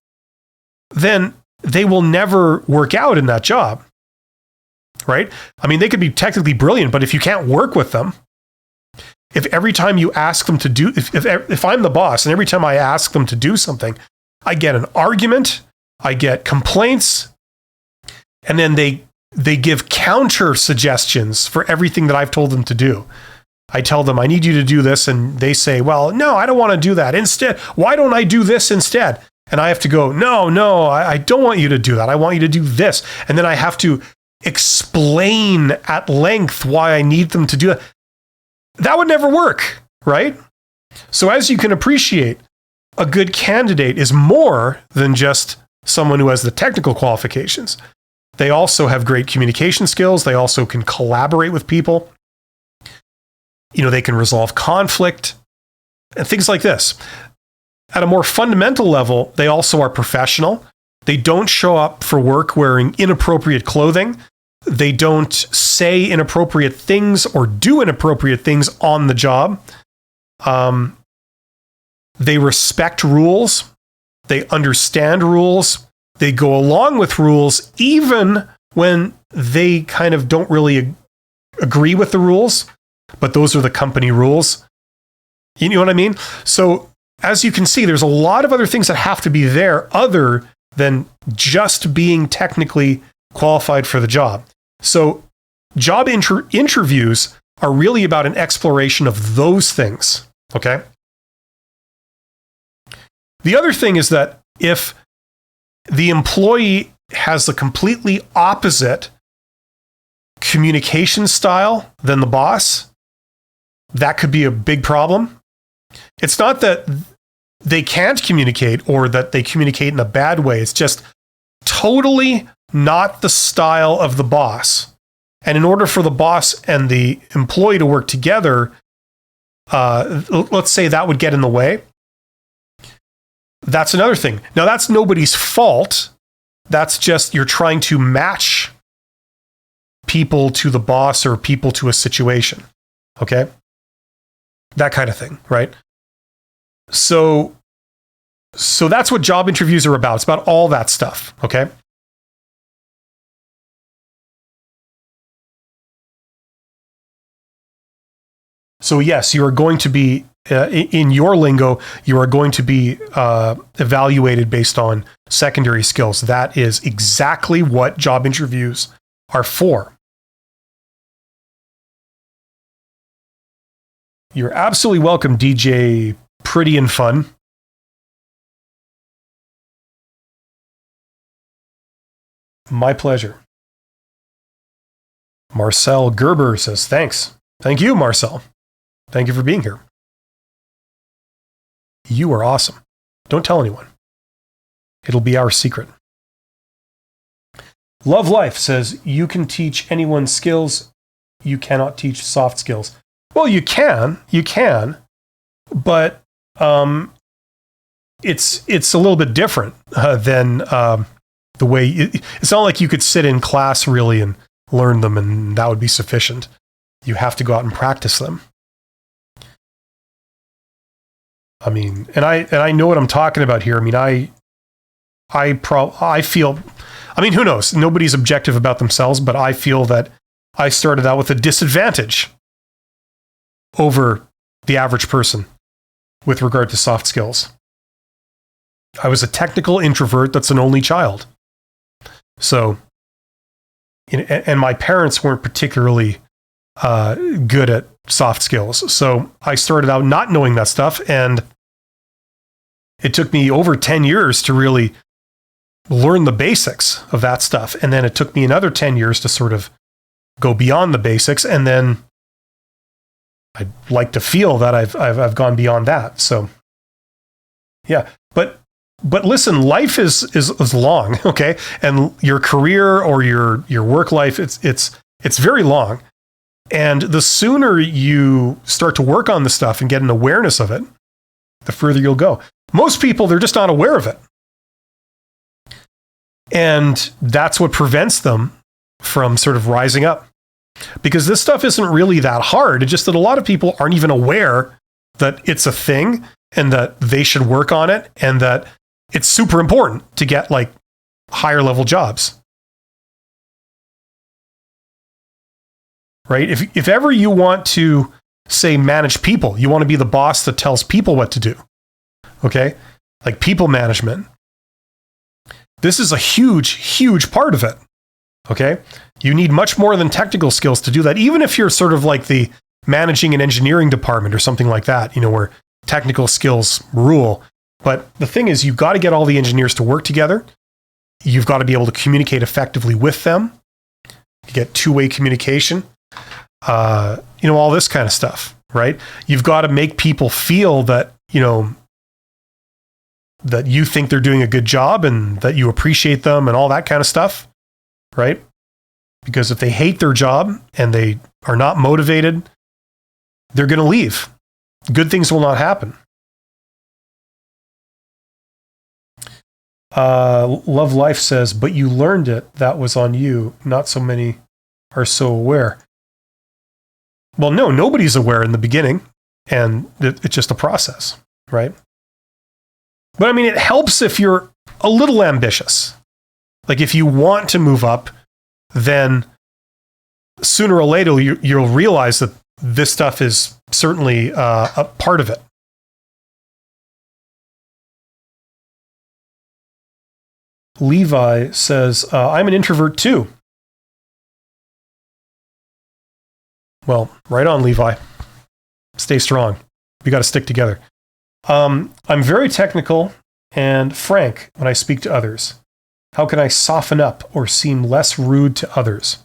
then they will never work out in that job, right? I mean, they could be technically brilliant, but if you can't work with them, if every time you ask them to do, if I'm the boss and every time I ask them to do something, I get an argument, I get complaints, and then they give counter suggestions for everything that I've told them to do. I tell them, I need you to do this. And they say, well, no, I don't want to do that. Instead, why don't I do this instead? And I have to go, no, I don't want you to do that. I want you to do this. And then I have to explain at length why I need them to do it. That would never work, right? So as you can appreciate, a good candidate is more than just someone who has the technical qualifications. They also have great communication skills. They also can collaborate with people. They can resolve conflict and things like this. At a more fundamental level, they also are professional. They don't show up for work wearing inappropriate clothing. They don't say inappropriate things or do inappropriate things on the job. They respect rules. They understand rules. They go along with rules even when they kind of don't really agree with the rules, but those are the company rules. You know what I mean? So as you can see, there's a lot of other things that have to be there other than just being technically qualified for the job. So job interviews are really about an exploration of those things, okay? The other thing is that if the employee has a completely opposite communication style than the boss, that could be a big problem. It's not that they can't communicate or that they communicate in a bad way. It's just totally not the style of the boss. And in order for the boss and the employee to work together, let's say that would get in the way. That's another thing. Now, that's nobody's fault. That's just you're trying to match people to the boss or people to a situation. Okay? That kind of thing, right? So that's what job interviews are about. It's about all that stuff, okay? So yes, you are going to be, in your lingo, you are going to be evaluated based on secondary skills. That is exactly what job interviews are for. You're absolutely welcome, DJ Pretty and Fun. My pleasure. Marcel Gerber says, thanks. Thank you, Marcel. Thank you for being here. You are awesome. Don't tell anyone. It'll be our secret. Love Life says, you can teach anyone skills. You cannot teach soft skills. Well, you can, but it's a little bit different than the way it's not like you could sit in class really and learn them and that would be sufficient. You have to go out and practice them. I mean, and I know what I'm talking about here. I mean, I feel, I mean, who knows? Nobody's objective about themselves, but I feel that I started out with a disadvantage over the average person with regard to soft skills. I was a technical introvert that's an only child. So, and my parents weren't particularly good at soft skills. So I started out not knowing that stuff, and it took me over 10 years to really learn the basics of that stuff. And then it took me another 10 years to sort of go beyond the basics. And then I'd like to feel that I've gone beyond that. So yeah, but listen, life is long, okay? And your career or your work life, it's very long. And the sooner you start to work on the stuff and get an awareness of it, the further you'll go. Most people, they're just not aware of it. And that's what prevents them from sort of rising up. Because this stuff isn't really that hard. It's just that a lot of people aren't even aware that it's a thing and that they should work on it and that it's super important to get like higher level jobs. Right? If ever you want to, say, manage people, you want to be the boss that tells people what to do. Okay? Like people management. This is a huge, huge part of it. Okay? You need much more than technical skills to do that. Even if you're sort of like the managing an engineering department or something like that, where technical skills rule. But the thing is, you've got to get all the engineers to work together. You've got to be able to communicate effectively with them. You get two-way communication. All this kind of stuff, right? You've got to make people feel that, that you think they're doing a good job and that you appreciate them and all that kind of stuff, right? Because if they hate their job and they are not motivated, they're going to leave. Good things will not happen. Love Life says, but you learned it. That was on you. Not so many are so aware. Well, no, nobody's aware in the beginning, and it's just a process, right? But I mean, it helps if you're a little ambitious. Like if you want to move up, then sooner or later you'll realize that this stuff is certainly a part of it. Levi says, I'm an introvert too. Well, right on, Levi. Stay strong. We got to stick together. I'm very technical and frank when I speak to others. How can I soften up or seem less rude to others?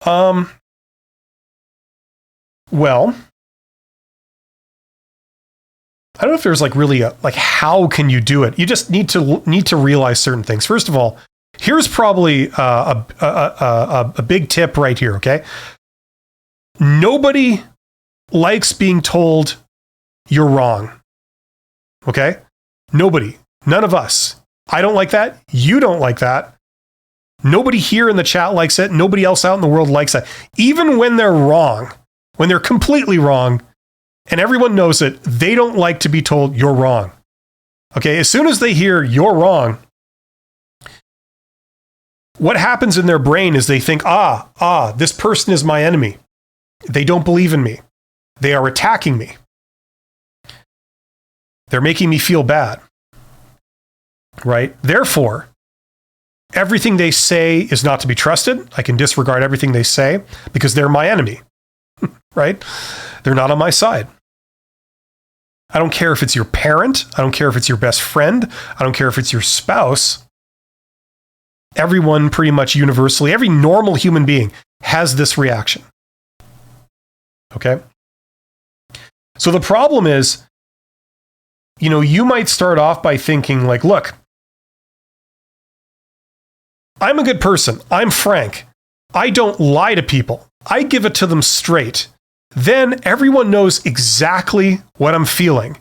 Well, I don't know if there's like really how can you do it? You just need to realize certain things. First of all, here's probably a big tip right here, okay? Nobody likes being told you're wrong, okay? Nobody. None of us. I don't like that. You don't like that. Nobody here in the chat likes it. Nobody else out in the world likes that. Even when they're wrong, when they're completely wrong, and everyone knows it, they don't like to be told you're wrong. Okay? As soon as they hear you're wrong, what happens in their brain is they think, this person is my enemy. They don't believe in me. They are attacking me. They're making me feel bad. Right? Therefore, everything they say is not to be trusted. I can disregard everything they say because they're my enemy. Right? They're not on my side. I don't care if it's your parent. I don't care if it's your best friend. I don't care if it's your spouse. Everyone pretty much universally, every normal human being has this reaction. Okay? So the problem is, you might start off by thinking like, look, I'm a good person. I'm frank. I don't lie to people. I give it to them straight. Then everyone knows exactly what I'm feeling.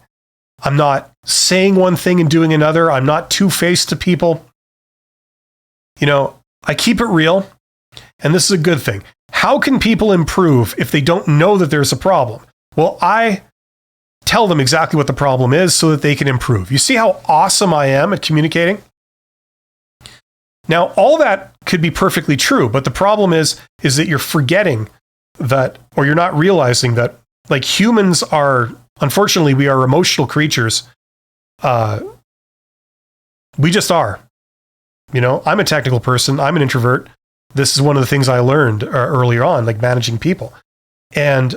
I'm not saying one thing and doing another. I'm not two-faced to people. I keep it real, and this is a good thing. How can people improve if they don't know that there's a problem? Well, I tell them exactly what the problem is so that they can improve. You see how awesome I am at communicating? Now, all that could be perfectly true, but the problem is that you're forgetting that, or you're not realizing that, like humans are, unfortunately, we are emotional creatures, Uh, we just are. You know, I'm a technical person. I'm an introvert. This is one of the things I learned earlier on, like managing people. And,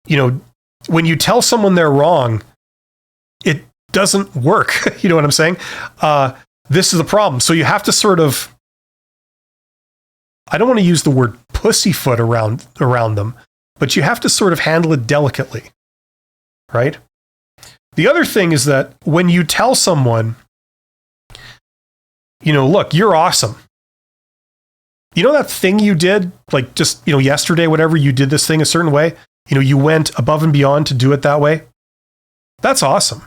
you know, when you tell someone they're wrong, it doesn't work. You know what I'm saying? This is the problem. So you have to sort of, I don't want to use the word pussyfoot around them, but you have to sort of handle it delicately, right? The other thing is that when you tell someone, you know, look, you're awesome. You know that thing you did, like just, you know, yesterday, whatever, you did this thing a certain way. You know, you went above and beyond to do it that way. That's awesome.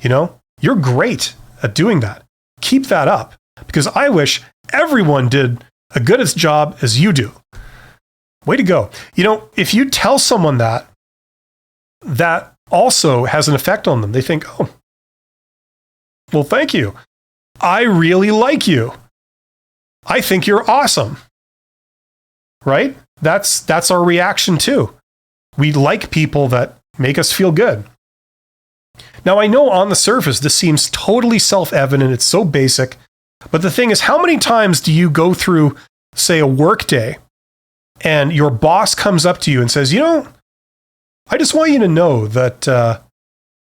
You know, you're great at doing that. Keep that up, because I wish everyone did a good as job as you do. Way to go. You know, if you tell someone that, that also has an effect on them. They think, oh, well, thank you. I really like you. I think you're awesome. Right? That's our reaction too. We like people that make us feel good. Now, I know on the surface, this seems totally self-evident. It's so basic. But the thing is, how many times do you go through, say, a work day and your boss comes up to you and says, you know, I just want you to know that,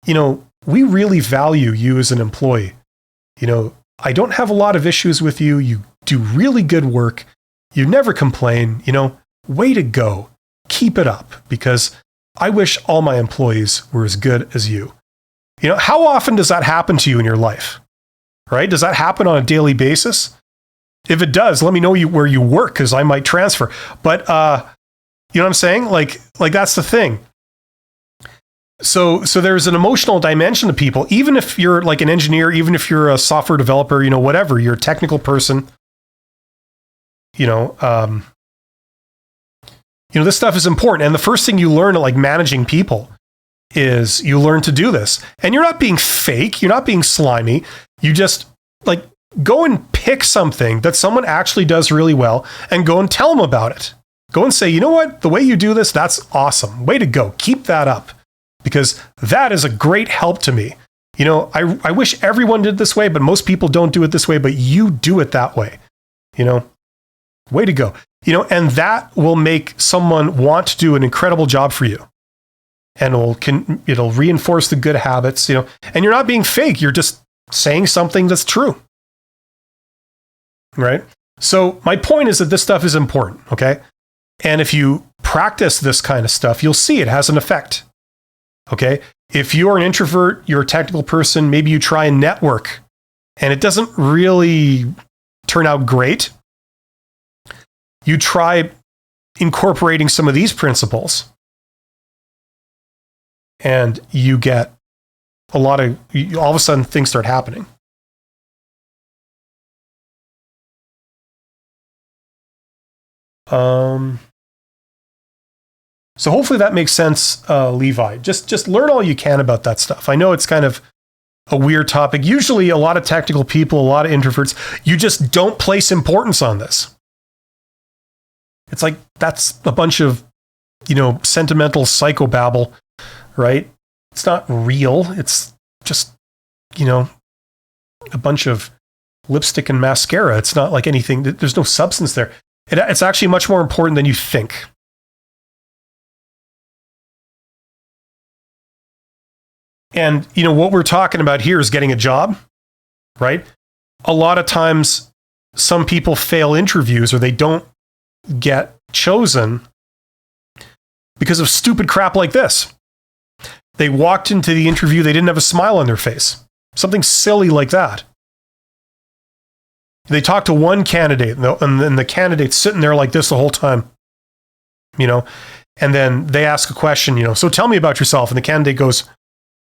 you know, we really value you as an employee. You know, I don't have a lot of issues with you. You do really good work. You never complain. You know, way to go. Keep it up, because I wish all my employees were as good as you. You know, how often does that happen to you in your life? Right? Does that happen on a daily basis? If it does, let me know where you work, because I might transfer. But you know what I'm saying? Like that's the thing. So there's an emotional dimension to people, even if you're like an engineer, even if you're a software developer, you know, whatever, you're a technical person. You know, this stuff is important. And the first thing you learn at like managing people is you learn to do this. And you're not being fake. You're not being slimy. You just like go and pick something that someone actually does really well and go and tell them about it. Go and say, you know what? The way you do this, that's awesome. Way to go. Keep that up, because that is a great help to me. You know, I wish everyone did this way, but most people don't do it this way, but you do it that way. You know, way to go. You know, and that will make someone want to do an incredible job for you. And it'll reinforce the good habits, you know, and you're not being fake. You're just saying something that's true. Right? So my point is that this stuff is important, okay? And if you practice this kind of stuff, you'll see it has an effect. Okay? If you're an introvert, you're a technical person, maybe you try and network and it doesn't really turn out great. You try incorporating some of these principles and you get all of a sudden things start happening. So hopefully that makes sense, Levi. Just learn all you can about that stuff. I know it's kind of a weird topic. Usually a lot of technical people, a lot of introverts, you just don't place importance on this. It's like, that's a bunch of, you know, sentimental psychobabble, right? It's not real. It's just, you know, a bunch of lipstick and mascara. It's not like anything. There's no substance there. It's actually much more important than you think. And, you know, what we're talking about here is getting a job, right? A lot of times, some people fail interviews or they don't get chosen because of stupid crap like this. They walked into the interview, they didn't have a smile on their face. Something silly like that. They talked to one candidate, and then the candidate's sitting there like this the whole time, you know, and then they ask a question, you know, so tell me about yourself. And the candidate goes,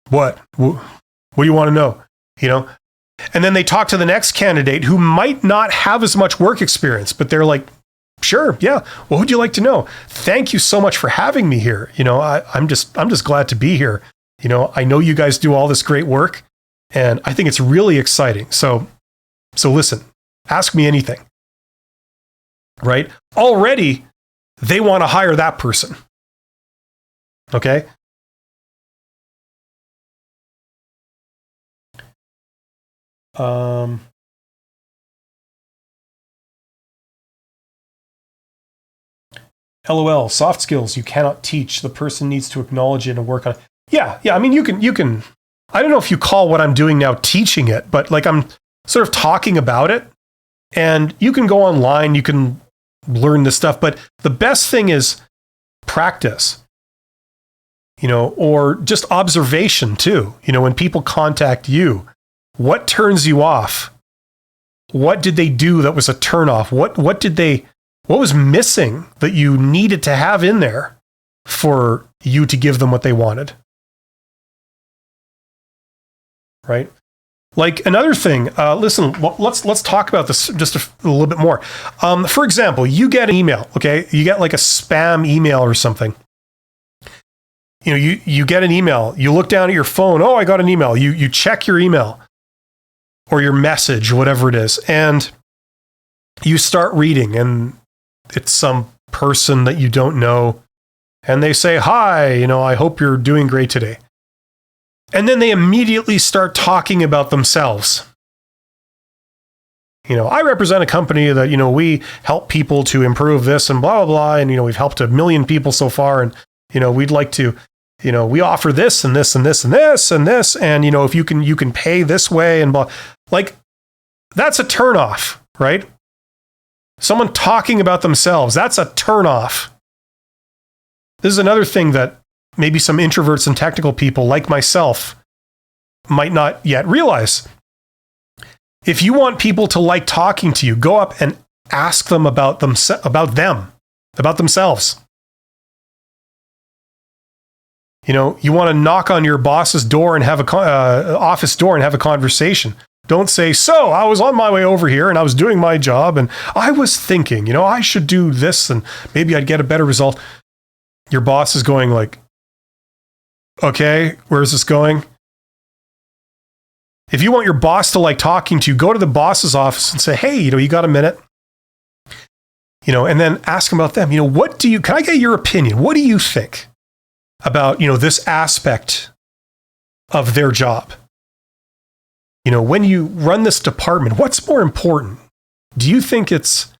what do you want to know? You know, and then they talk to the next candidate who might not have as much work experience, but they're like, sure, yeah. What would you like to know? Thank you so much for having me here. You know, I'm just glad to be here. You know, I know you guys do all this great work, and I think it's really exciting. So listen, ask me anything. Right? Already, they want to hire that person. Okay? Um, LOL, soft skills you cannot teach. The person needs to acknowledge it and work on it. Yeah. I mean, you can, I don't know if you call what I'm doing now teaching it, but like I'm sort of talking about it, and you can go online, you can learn this stuff, but the best thing is practice, or just observation too. When people contact you, what turns you off? What did they do that was a turnoff? What was missing that you needed to have in there for you to give them what they wanted? Right? Like another thing, listen, let's talk about this just a little bit more. For example, you get an email, okay? You get like a spam email or something. You get an email, you look down at your phone, oh, I got an email. You check your email or your message, whatever it is, and you start reading, and it's some person that you don't know, and they say, hi, I hope you're doing great today. And then they immediately start talking about themselves. I represent a company that, we help people to improve this and blah, blah, blah. And, we've helped 1 million people so far. And, we'd like to, we offer this and this and this and this and this. And, if you can pay this way and blah, like that's a turnoff, right? Someone talking about themselves, that's a turnoff. This is another thing that maybe some introverts and technical people like myself might not yet realize. If you want people to like talking to you, go up and ask them about themselves. You want to knock on your boss's door and have office door and have a conversation. Don't say, so I was on my way over here and I was doing my job and I was thinking, I should do this and maybe I'd get a better result. Your boss is going like, okay, where's this going? If you want your boss to like talking to you, go to the boss's office and say, hey, you got a minute? And then ask them about them. Can I get your opinion? What do you think about, this aspect of their job? When you run this department, what's more important? Do you think it's,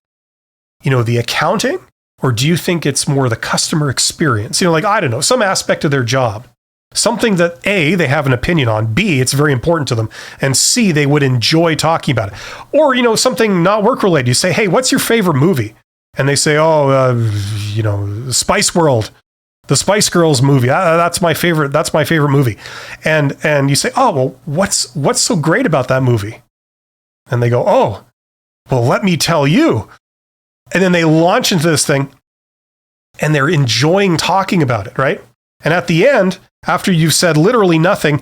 the accounting, or do you think it's more the customer experience? I don't know, some aspect of their job. Something that A, they have an opinion on, B, it's very important to them, and C, they would enjoy talking about it. Or, something not work-related. You say, hey, what's your favorite movie? And they say, Spice World, the Spice Girls movie. That's my favorite movie. And you say, oh, well, what's so great about that movie? And they go, oh, well, let me tell you. And then they launch into this thing, and they're enjoying talking about it, right? And at the end, after you've said literally nothing,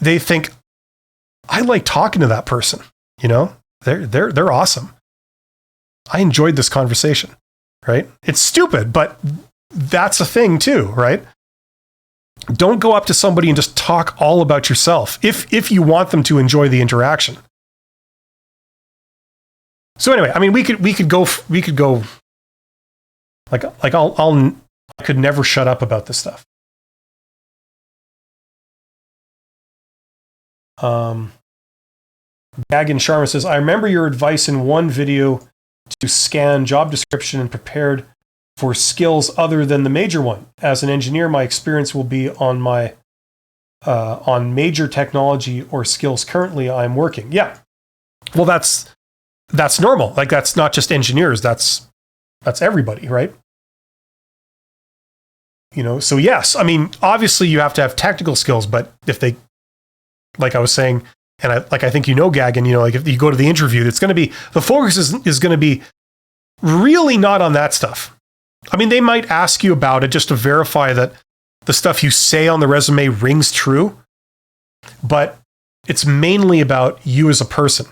they think, I like talking to that person. They're awesome. I enjoyed this conversation, right? It's stupid, but that's a thing too, right? Don't go up to somebody and just talk all about yourself if you want them to enjoy the interaction. So anyway, I mean, we could go like I could never shut up about this stuff. Gagan Sharma says, I remember your advice in one video to scan job description and prepared for skills other than the major one. As an engineer, my experience will be on major technology or skills currently I'm working. Yeah. Well, that's normal. Like, that's not just engineers. That's everybody, right? So yes, I mean, obviously you have to have technical skills, but if they, like I was saying, and I think Gagan, like if you go to the interview, it's going to be, the focus is going to be really not on that stuff. I mean, they might ask you about it just to verify that the stuff you say on the resume rings true, but it's mainly about you as a person.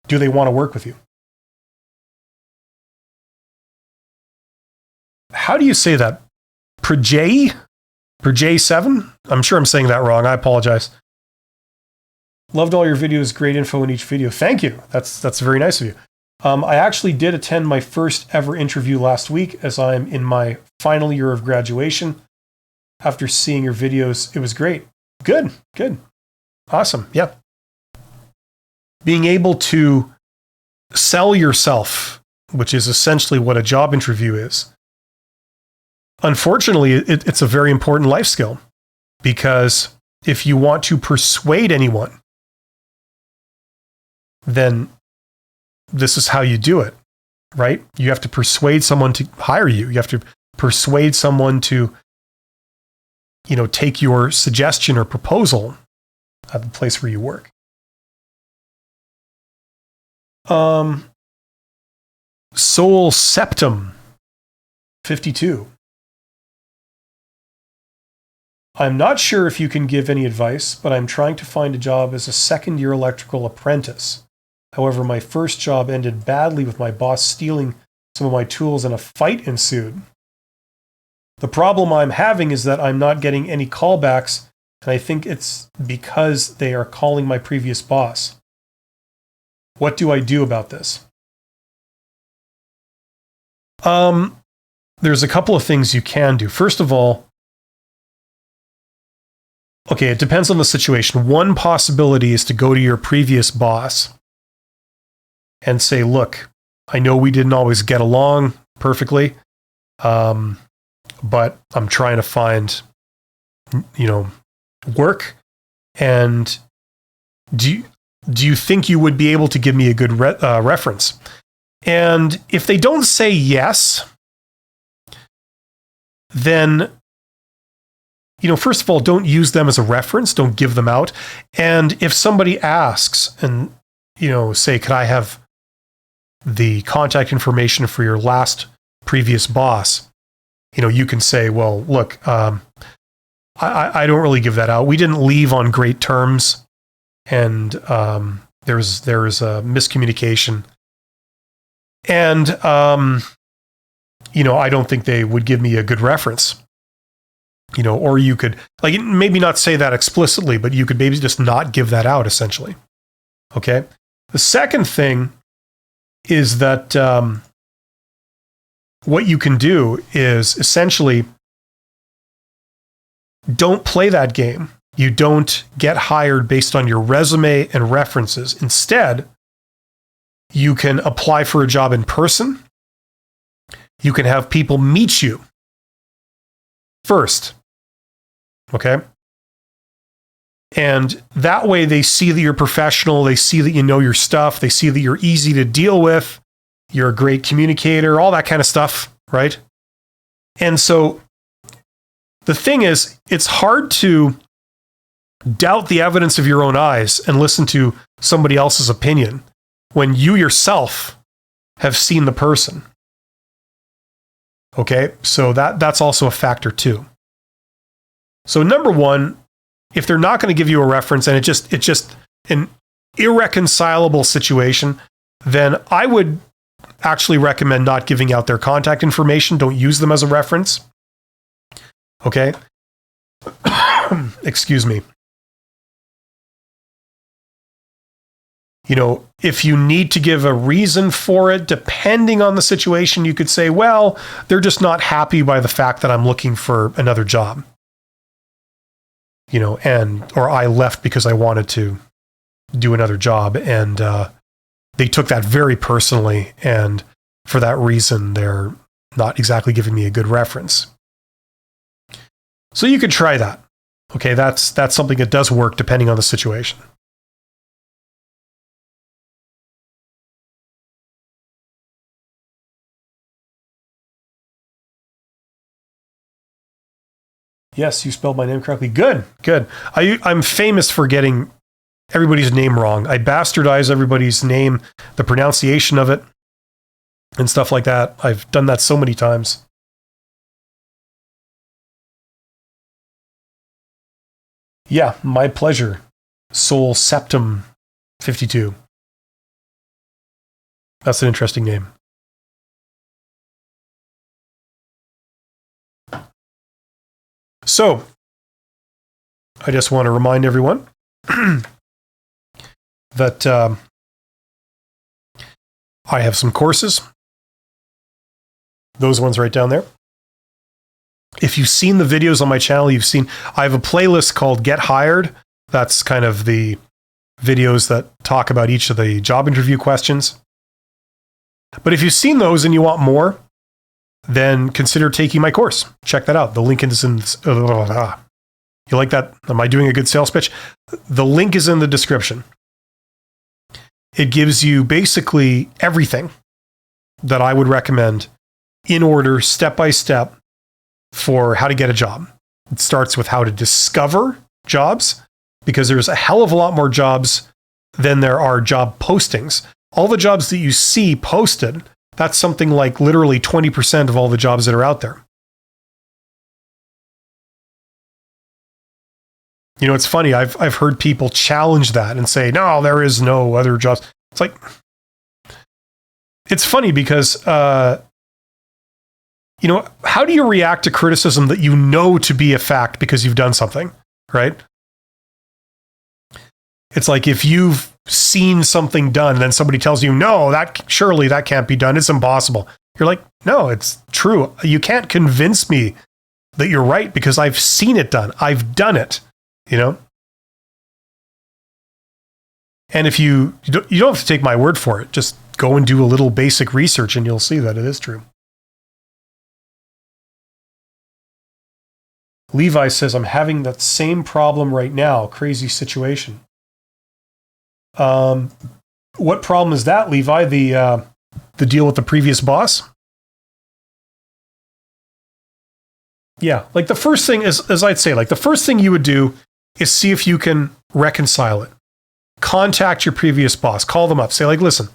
Do they want to work with you? How do you say that? Prajay 7? I'm sure I'm saying that wrong. I apologize. Loved all your videos. Great info in each video. Thank you. That's very nice of you. I actually did attend my first ever interview last week as I'm in my final year of graduation. After seeing your videos, it was great. Good. Awesome. Yeah. being able to sell yourself, which is essentially what a job interview is. Unfortunately, it's a very important life skill, because if you want to persuade anyone, then this is how you do it, right? You have to persuade someone to hire you. You have to persuade someone to, take your suggestion or proposal at the place where you work. Soul Septum 52. I'm not sure if you can give any advice, but I'm trying to find a job as a second-year electrical apprentice. However, my first job ended badly with my boss stealing some of my tools and a fight ensued. The problem I'm having is that I'm not getting any callbacks, and I think it's because they are calling my previous boss. What do I do about this? There's a couple of things you can do. First of all, okay, it depends on the situation. One possibility is to go to your previous boss and say, look, I know we didn't always get along perfectly, but I'm trying to find, work. And do you think you would be able to give me a good reference? And if they don't say yes, then, first of all, don't use them as a reference. Don't give them out. And if somebody asks and, say, could I have the contact information for your last previous boss? You can say, well, look, I don't really give that out. We didn't leave on great terms. And there was a miscommunication. And, I don't think they would give me a good reference. Or you could, maybe not say that explicitly, but you could maybe just not give that out, essentially. Okay? The second thing is that what you can do is essentially don't play that game. You don't get hired based on your resume and references. Instead, you can apply for a job in person. You can have people meet you first. Okay? And that way they see that you're professional. They see that you know your stuff. They see that you're easy to deal with. You're a great communicator, all that kind of stuff, right? And so the thing is, it's hard to doubt the evidence of your own eyes and listen to somebody else's opinion when you yourself have seen the person. Okay? So that's also a factor too. So number one, if they're not going to give you a reference and it's just an irreconcilable situation, then I would actually recommend not giving out their contact information. Don't use them as a reference. Okay? Excuse me. If you need to give a reason for it, depending on the situation, you could say, well, they're just not happy by the fact that I'm looking for another job. Or I left because I wanted to do another job, and they took that very personally, and for that reason, they're not exactly giving me a good reference. So you could try that. Okay, that's something that does work depending on the situation. Yes, you spelled my name correctly. Good. I'm famous for getting everybody's name wrong. I bastardize everybody's name, the pronunciation of it, and stuff like that. I've done that so many times. Yeah, my pleasure. Soul Septum 52. That's an interesting name. So, I just want to remind everyone that I have some courses. Those ones right down there. If you've seen the videos on my channel, I have a playlist called Get Hired. That's kind of the videos that talk about each of the job interview questions. But if you've seen those and you want more, then consider taking my course. Check that out. The link is in... You like that? Am I doing a good sales pitch? The link is in the description. It gives you basically everything that I would recommend in order, step by step, for how to get a job. It starts with how to discover jobs, because there's a hell of a lot more jobs than there are job postings. All the jobs that you see posted, that's something like literally 20% of all the jobs that are out there. You know, it's funny. I've heard people challenge that and say, no, there is no other jobs. It's like, it's funny because, you know, how do you react to criticism that you know to be a fact because you've done something, right? It's like if you've seen something done and then somebody tells you, no, surely that can't be done. It's impossible. You're like, no, it's true. You can't convince me that you're right because I've seen it done. I've done it. You know? And if you don't have to take my word for it, just go and do a little basic research and you'll see that it is true. Levi says, I'm having that same problem right now. Crazy situation. What problem is that, Levi? The deal with the previous boss? Yeah, like the first thing is, as I'd say, like the first thing you would do is see if you can reconcile it. Contact your previous boss. Call them up. Say like, listen,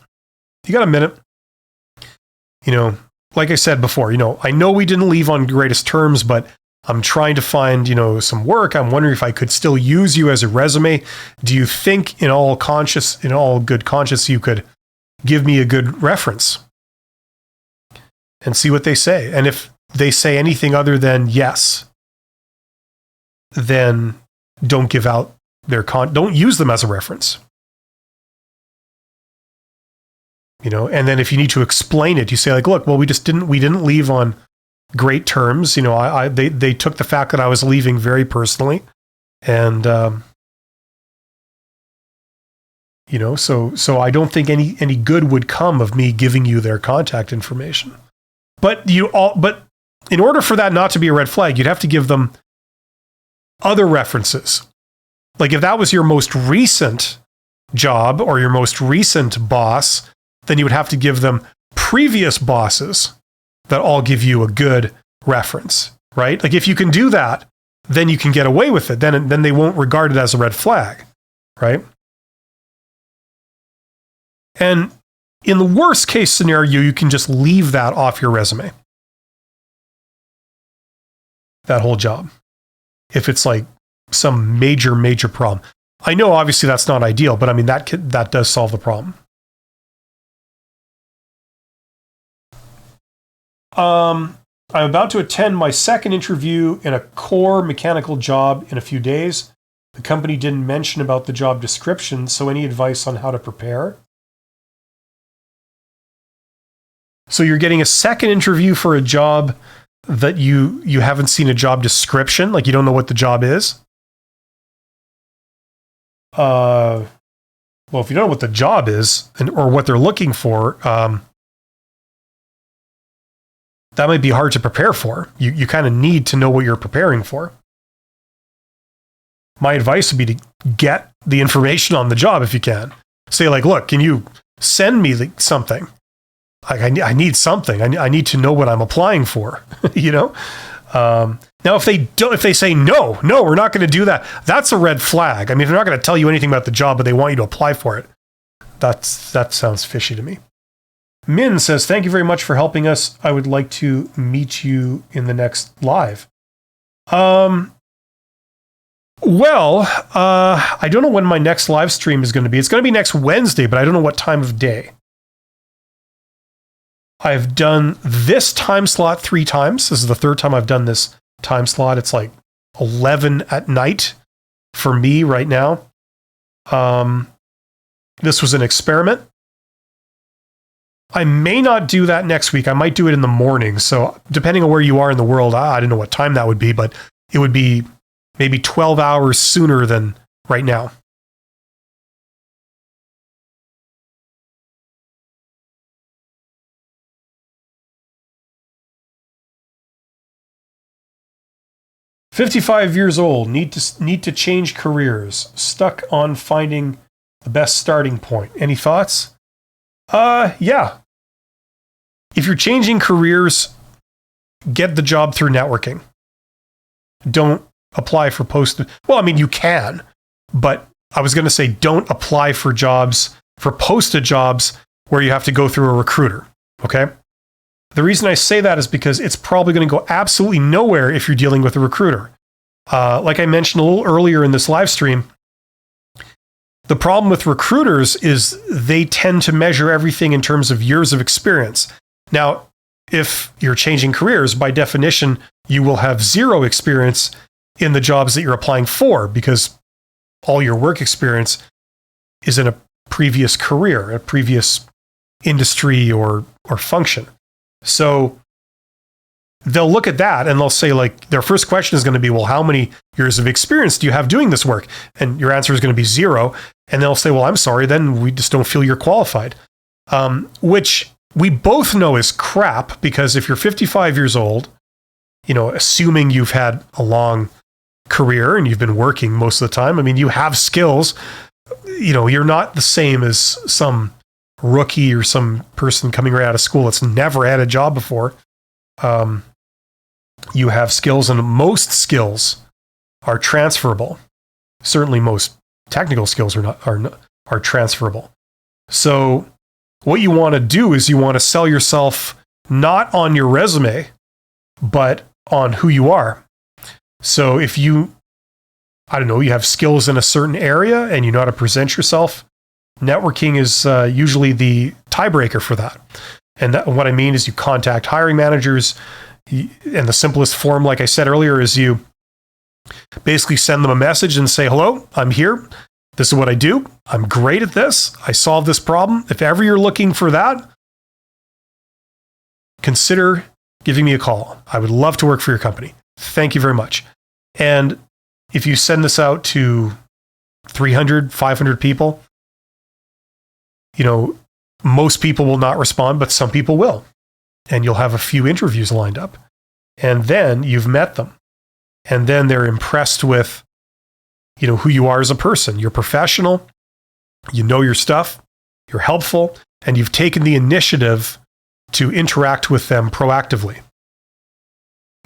you got a minute? You know, like I said before, you know, I know we didn't leave on greatest terms, but I'm trying to find, you know, some work. I'm wondering if I could still use you as a resume. Do you think in all good conscience, you could give me a good reference? And see what they say. And if they say anything other than yes, then don't give out don't use them as a reference. You know, and then if you need to explain it, you say like, look, well, we didn't leave on great terms. You know, they took the fact that I was leaving very personally. And, you know, so I don't think any good would come of me giving you their contact information. But in order for that not to be a red flag, you'd have to give them other references. Like if that was your most recent job or your most recent boss, then you would have to give them previous bosses that all give you a good reference, right? Like if you can do that, then you can get away with it. Then they won't regard it as a red flag, right? And in the worst case scenario, you can just leave that off your resume. That whole job. If it's like some major problem. I know obviously that's not ideal, but I mean that does solve the problem. I'm about to attend my second interview in a core mechanical job in a few days. The company didn't mention about the job description, so any advice on how to prepare? So you're getting a second interview for a job that you haven't seen a job description, like you don't know what the job is? Well, if you don't know what the job is or what they're looking for, that might be hard to prepare for. You kind of need to know what you're preparing for. My advice would be to get the information on the job if you can. Say like, look, can you send me something? Like I need something. I need to know what I'm applying for. You know. Now, if they say no, we're not going to do that. That's a red flag. I mean, if they're not going to tell you anything about the job, but they want you to apply for it, that sounds fishy to me. Min says, thank you very much for helping us. I would like to meet you in the next live. Well, I don't know when my next live stream is going to be. It's going to be next Wednesday, but I don't know what time of day. I've done this time slot 3 times. This is the 3rd time I've done this time slot. It's like 11 at night for me right now. This was an experiment. I may not do that next week. I might do it in the morning. So depending on where you are in the world, I don't know what time that would be, but it would be maybe 12 hours sooner than right now. 55 years old, need to change careers, stuck on finding the best starting point. Any thoughts? Yeah. If you're changing careers, get the job through networking. Don't apply for well, I mean, you can, but I was going to say don't apply for posted jobs where you have to go through a recruiter, okay? The reason I say that is because it's probably going to go absolutely nowhere if you're dealing with a recruiter. Like I mentioned a little earlier in this live stream, the problem with recruiters is they tend to measure everything in terms of years of experience. Now, if you're changing careers, by definition, you will have zero experience in the jobs that you're applying for because all your work experience is in a previous career, a previous industry or function. So they'll look at that and they'll say, like, their first question is going to be, well, how many years of experience do you have doing this work? And your answer is going to be 0. And they'll say, well, I'm sorry, then we just don't feel you're qualified. Which we both know is crap, because if you're 55 years old, assuming you've had a long career and you've been working most of the time, I mean, you have skills, you're not the same as some rookie or some person coming right out of school that's never had a job before. You have skills, and most skills are transferable. Certainly most technical skills are transferable. So what you want to do is you want to sell yourself not on your resume, but on who you are. So if you have skills in a certain area and you know how to present yourself, networking is usually the tiebreaker for that. And what I mean is you contact hiring managers, and the simplest form, like I said earlier, is you basically send them a message and say, hello, I'm here. This is what I do. I'm great at this. I solve this problem. If ever you're looking for that, consider giving me a call. I would love to work for your company. Thank you very much. And if you send this out to 300, 500 people, most people will not respond, but some people will. And you'll have a few interviews lined up. And then you've met them. And then they're impressed with, who you are as a person. You're professional, you know your stuff, you're helpful, and you've taken the initiative to interact with them proactively.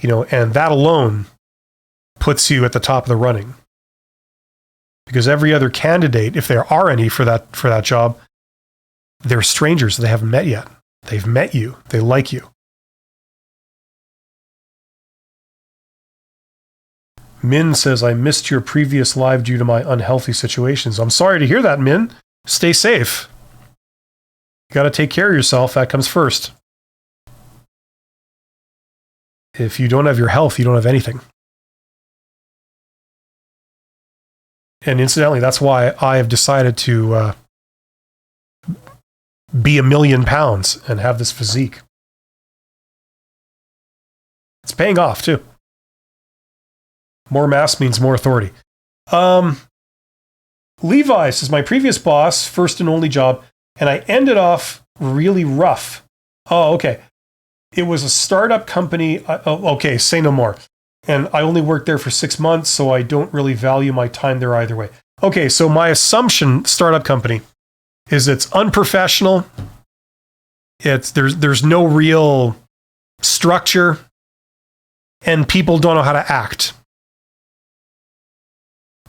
And that alone puts you at the top of the running. Because every other candidate, if there are any for that job, they're strangers they haven't met yet. They've met you. They like you. Min says, I missed your previous live due to my unhealthy situations. I'm sorry to hear that, Min. Stay safe. You got to take care of yourself. That comes first. If you don't have your health, you don't have anything. And incidentally, that's why I have decided to be 1 million pounds and have this physique. It's paying off too. More mass means more authority. Levi says, my previous boss, first and only job, and I ended off really rough. Oh, okay. It was a startup company. Okay, say no more. And I only worked there for 6 months, so I don't really value my time there either way. Okay, so my assumption, startup company, is it's unprofessional. There's no real structure, and people don't know how to act.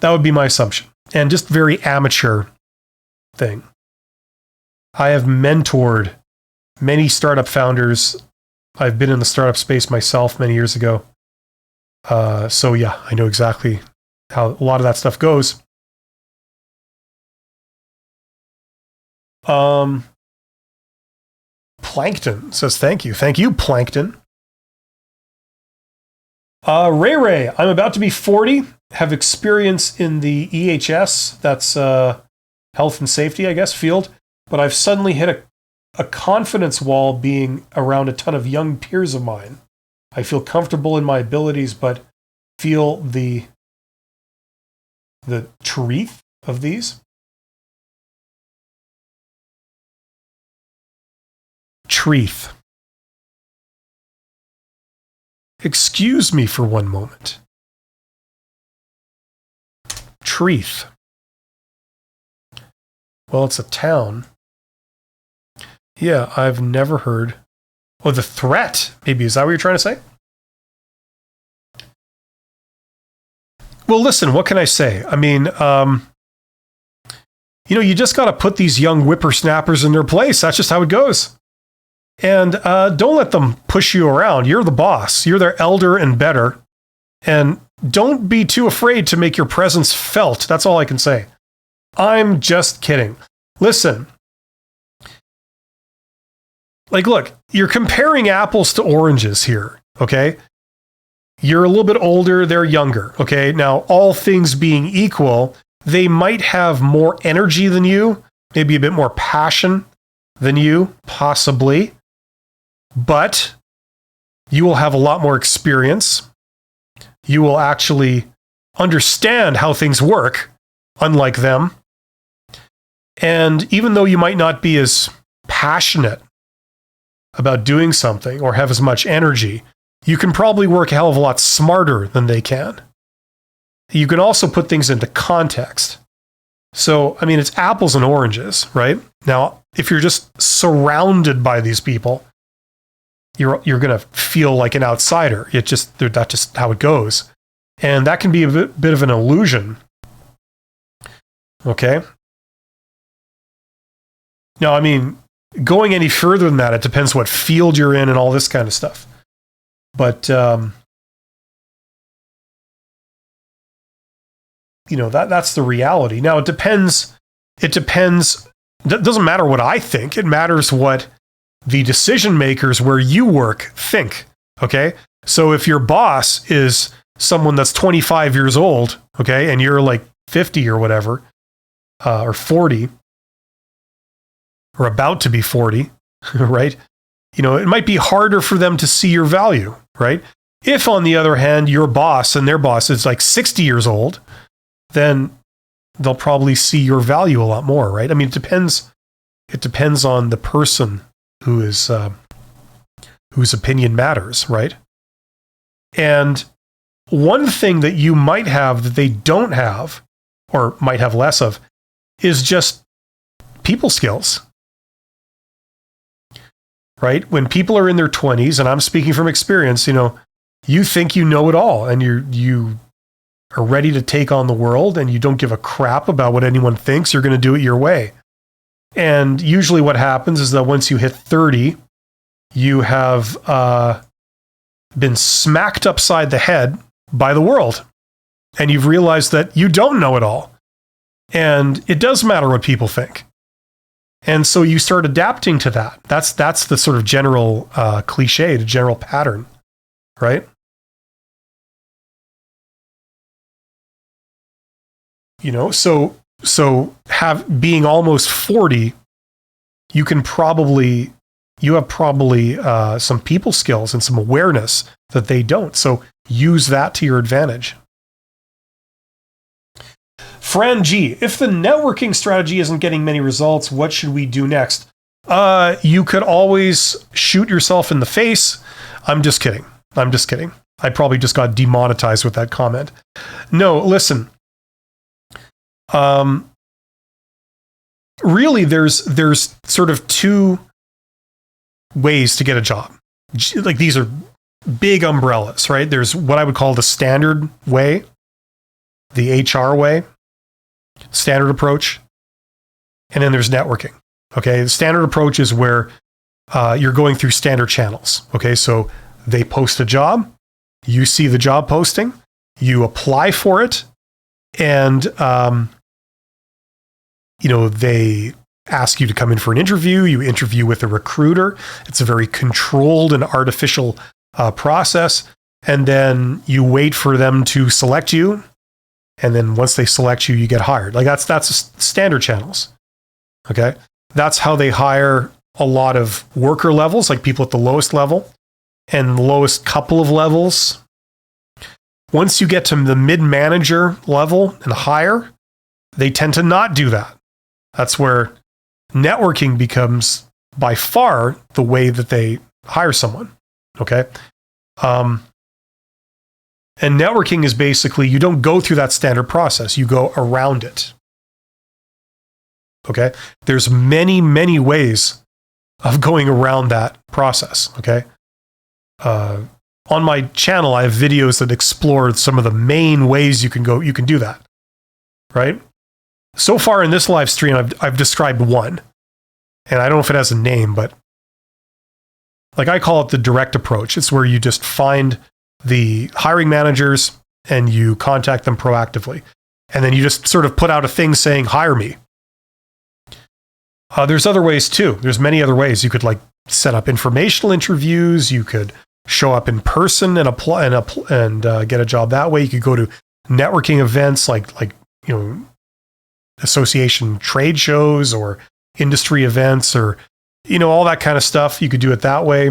That would be my assumption. And just very amateur thing. I have mentored many startup founders. I've been in the startup space myself many years ago. So yeah, I know exactly how a lot of that stuff goes. Plankton says, thank you. Thank you, Plankton. Ray, I'm about to be 40, have experience in the EHS, that's health and safety, I guess, field, but I've suddenly hit a confidence wall being around a ton of young peers of mine. I feel comfortable in my abilities, but feel the truth of these. Truth. Excuse me for one moment. Treath. Well, it's a town. Yeah, I've never heard. Oh, the threat, maybe. Is that what you're trying to say? Well, listen, what can I say? I mean, you just got to put these young whippersnappers in their place. That's just how it goes. And don't let them push you around. You're the boss. You're their elder and better. And don't be too afraid to make your presence felt. That's all I can say. I'm just kidding. Listen. Look, you're comparing apples to oranges here, okay? You're a little bit older, they're younger, okay? Now, all things being equal, they might have more energy than you, maybe a bit more passion than you, possibly. But you will have a lot more experience. You will actually understand how things work, unlike them. And even though you might not be as passionate about doing something or have as much energy, you can probably work a hell of a lot smarter than they can. You can also put things into context. So, I mean, it's apples and oranges, right? Now, if you're just surrounded by these people, you're going to feel like an outsider. That's just how it goes. And that can be a bit of an illusion. Okay? Now, I mean, going any further than that, it depends what field you're in and all this kind of stuff. But, that's the reality. Now, it depends. It doesn't matter what I think. It matters what the decision makers where you work think. Okay? So if your boss is someone that's 25 years old, okay, and you're like 50 or whatever, or 40, or about to be 40, right? It might be harder for them to see your value, right? If, on the other hand, your boss and their boss is like 60 years old, then they'll probably see your value a lot more, right? I mean, it depends on the person whose opinion matters, right? And one thing that you might have that they don't have, or might have less of, is just people skills. Right? When people are in their 20s, and I'm speaking from experience, you think you know it all, and you are ready to take on the world, and you don't give a crap about what anyone thinks. You're going to do it your way. And usually what happens is that once you hit 30, you have been smacked upside the head by the world. And you've realized that you don't know it all. And it does matter what people think. And so you start adapting to that. That's the sort of general cliche, the general pattern, right? So being almost 40, you have probably some people skills and some awareness that they don't. So use that to your advantage. Fran G, if the networking strategy isn't getting many results, what should we do next? You could always shoot yourself in the face. I'm just kidding. I probably just got demonetized with that comment. No, listen. Really, there's sort of two ways to get a job. Like, these are big umbrellas, right? There's what I would call the standard way, the HR way, standard approach, and then there's networking. Okay, the standard approach is where you're going through standard channels. Okay, so they post a job, you see the job posting, you apply for it, and they ask you to come in for an interview. You interview with a recruiter. It's a very controlled and artificial process, and then you wait for them to select you. And then once they select you, you get hired. Like, that's standard channels. Okay. That's how they hire a lot of worker levels, like people at the lowest level and the lowest couple of levels. Once you get to the mid-manager level and higher, they tend to not do that. That's where networking becomes by far the way that they hire someone. Okay. And networking is basically, you don't go through that standard process, you go around it. Okay? There's many, many ways of going around that process. Okay? On my channel, I have videos that explore some of the main ways you can do that. Right? So far in this live stream, I've described one. And I don't know if it has a name, but like I call it the direct approach. It's where you just find the hiring managers and you contact them proactively. And then you just sort of put out a thing saying, hire me. There's other ways too. There's many other ways. You could like set up informational interviews. You could show up in person and apply and get a job that way. You could go to networking events like association trade shows or industry events or all that kind of stuff. You could do it that way.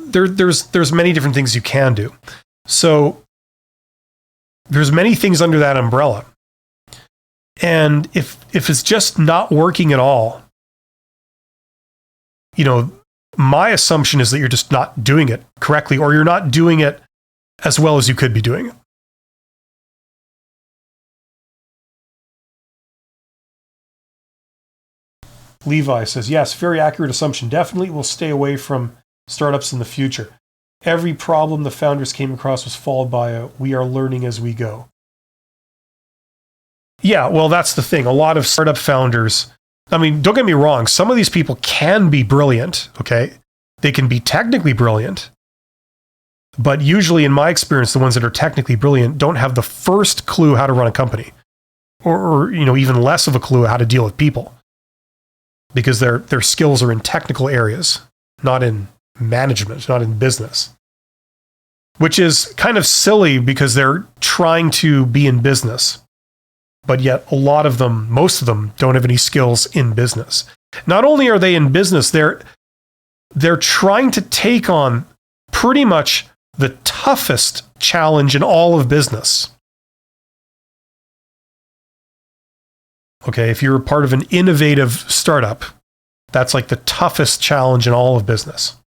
There's many different things you can do. So there's many things under that umbrella. And if it's just not working at all, my assumption is that you're just not doing it correctly, or you're not doing it as well as you could be doing it. Levi says, yes, very accurate assumption. Definitely will stay away from startups in the future. Every problem the founders came across was followed by a, we are learning as we go. Yeah, well, that's the thing. A lot of startup founders, I mean, don't get me wrong. Some of these people can be brilliant, okay? They can be technically brilliant. But usually, in my experience, the ones that are technically brilliant don't have the first clue how to run a company. Or even less of a clue how to deal with people. Because their skills are in technical areas, not in management, not in business. Which is kind of silly because they're trying to be in business. But yet a lot of them, most of them, don't have any skills in business. Not only are they in business, they're trying to take on pretty much the toughest challenge in all of business. Okay, if you're part of an innovative startup, that's like the toughest challenge in all of business.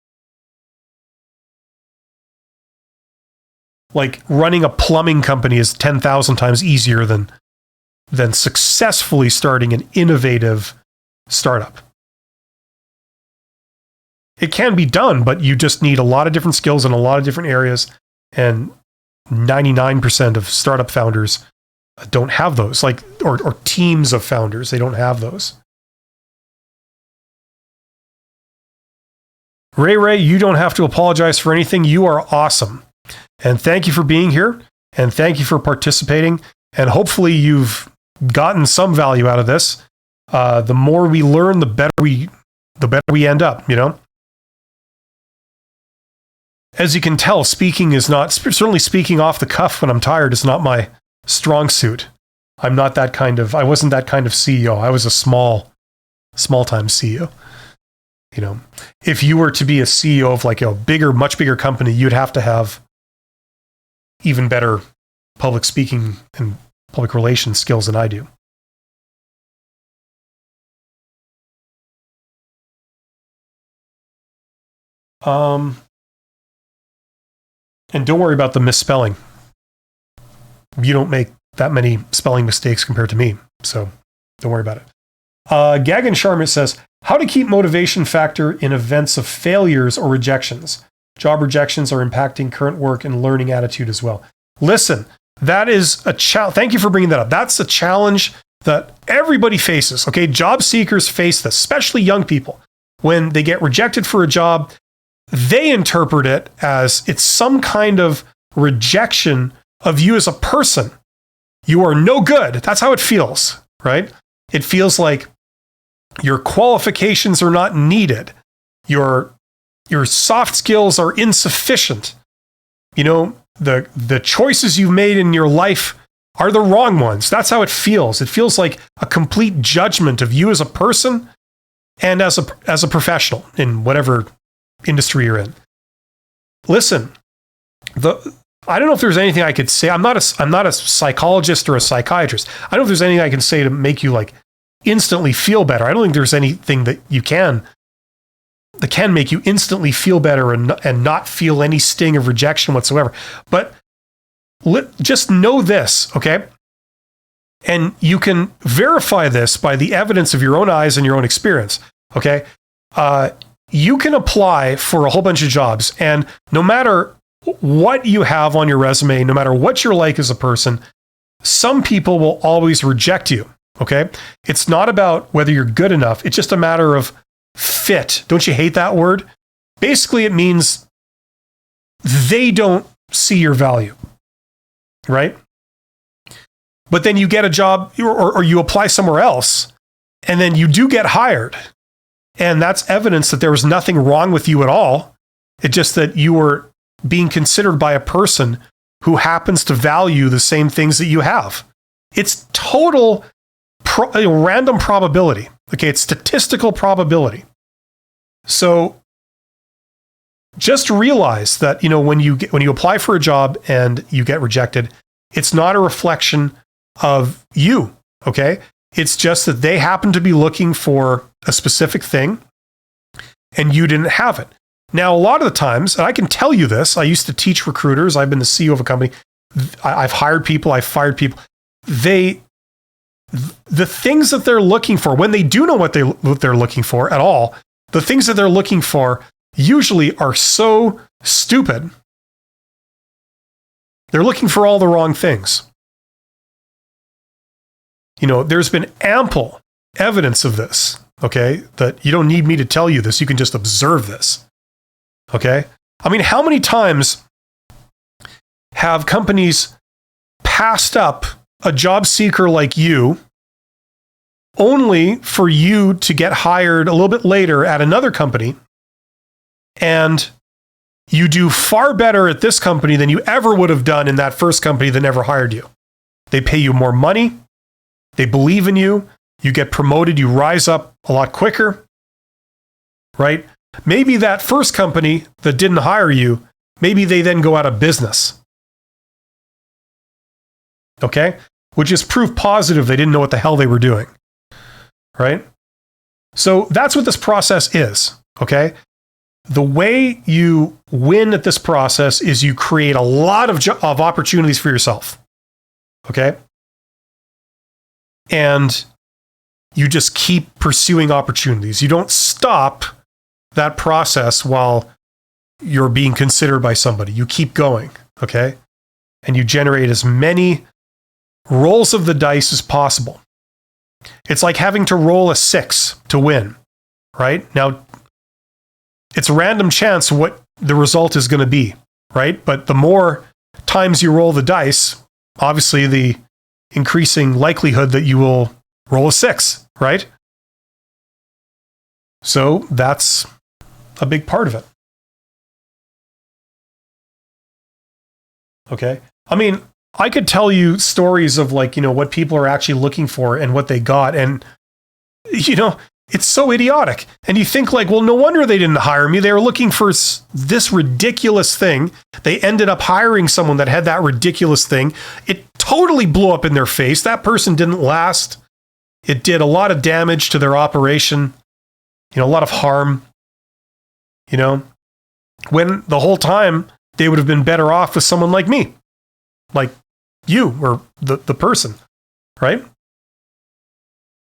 Like running a plumbing company is 10,000 times easier than successfully starting an innovative startup. It can be done, but you just need a lot of different skills in a lot of different areas, and 99% of startup founders don't have those, or teams of founders, they don't have those. Ray, you don't have to apologize for anything. You are awesome. And thank you for being here, and thank you for participating, and hopefully you've gotten some value out of this. The more we learn, the better we end up, As you can tell, speaking is not, certainly speaking off the cuff when I'm tired is not my strong suit. I wasn't that kind of CEO. I was a small-time CEO. If you were to be a CEO of like a much bigger company, you'd have to have even better public speaking and public relations skills than I do. And don't worry about the misspelling. You don't make that many spelling mistakes compared to me, so don't worry about it. Gagan Sharma says, how to keep motivation factor in events of failures or rejections. Job rejections are impacting current work and learning attitude as well. Listen, that is a challenge. Thank you for bringing that up. That's a challenge that everybody faces. Okay, job seekers face this, especially young people. When they get rejected for a job, they interpret it as it's some kind of rejection of you as a person. You are no good. That's how it feels, right? It feels like your qualifications are not needed. Your soft skills are insufficient. The choices you've made in your life are the wrong ones. That's how it feels. It feels like a complete judgment of you as a person and as a professional in whatever industry you're in. Listen, I don't know if there's anything I could say. I'm not a psychologist or a psychiatrist. I don't know if there's anything I can say to make you like instantly feel better. I don't think there's anything that you can that can make you instantly feel better and not feel any sting of rejection whatsoever. But just know this, okay? And you can verify this by the evidence of your own eyes and your own experience, okay? You can apply for a whole bunch of jobs, and no matter what you have on your resume, no matter what you're like as a person, some people will always reject you, okay? It's not about whether you're good enough. It's just a matter of fit. Don't you hate that word? Basically, it means they don't see your value, right? But then you get a job or you apply somewhere else, and then you do get hired. And that's evidence that there was nothing wrong with you at all. It's just that you were being considered by a person who happens to value the same things that you have. It's total random probability. Okay, it's statistical probability. So just realize that, when you apply for a job and you get rejected, it's not a reflection of you, okay? It's just that they happen to be looking for a specific thing and you didn't have it. Now, a lot of the times, and I can tell you this, I used to teach recruiters. I've been the CEO of a company. I've hired people. I've fired people. The things that they're looking for, when they do know what they're looking for at all, the things that they're looking for usually are so stupid. They're looking for all the wrong things. There's been ample evidence of this, okay? That you don't need me to tell you this. You can just observe this, okay? I mean, how many times have companies passed up a job seeker like you only for you to get hired a little bit later at another company, and you do far better at this company than you ever would have done in that first company that never hired you? They pay you more money. They believe in you. You get promoted. You rise up a lot quicker, right? Maybe that first company that didn't hire you, maybe they then go out of business. Okay? Which is proof positive they didn't know what the hell they were doing, right? So that's what this process is, okay? The way you win at this process is you create a lot of opportunities for yourself, okay? And you just keep pursuing opportunities. You don't stop that process while you're being considered by somebody. You keep going, okay? And you generate as many rolls of the dice as possible. It's like having to roll a 6 to win, right? Now, it's a random chance what the result is going to be, right? But the more times you roll the dice, obviously the increasing likelihood that you will roll a 6, right? So that's a big part of it. Okay? I mean, I could tell you stories of what people are actually looking for and what they got. And, it's so idiotic. And you think well, no wonder they didn't hire me. They were looking for this ridiculous thing. They ended up hiring someone that had that ridiculous thing. It totally blew up in their face. That person didn't last. It did a lot of damage to their operation, a lot of harm, when the whole time they would have been better off with someone like me, like you or the person, right?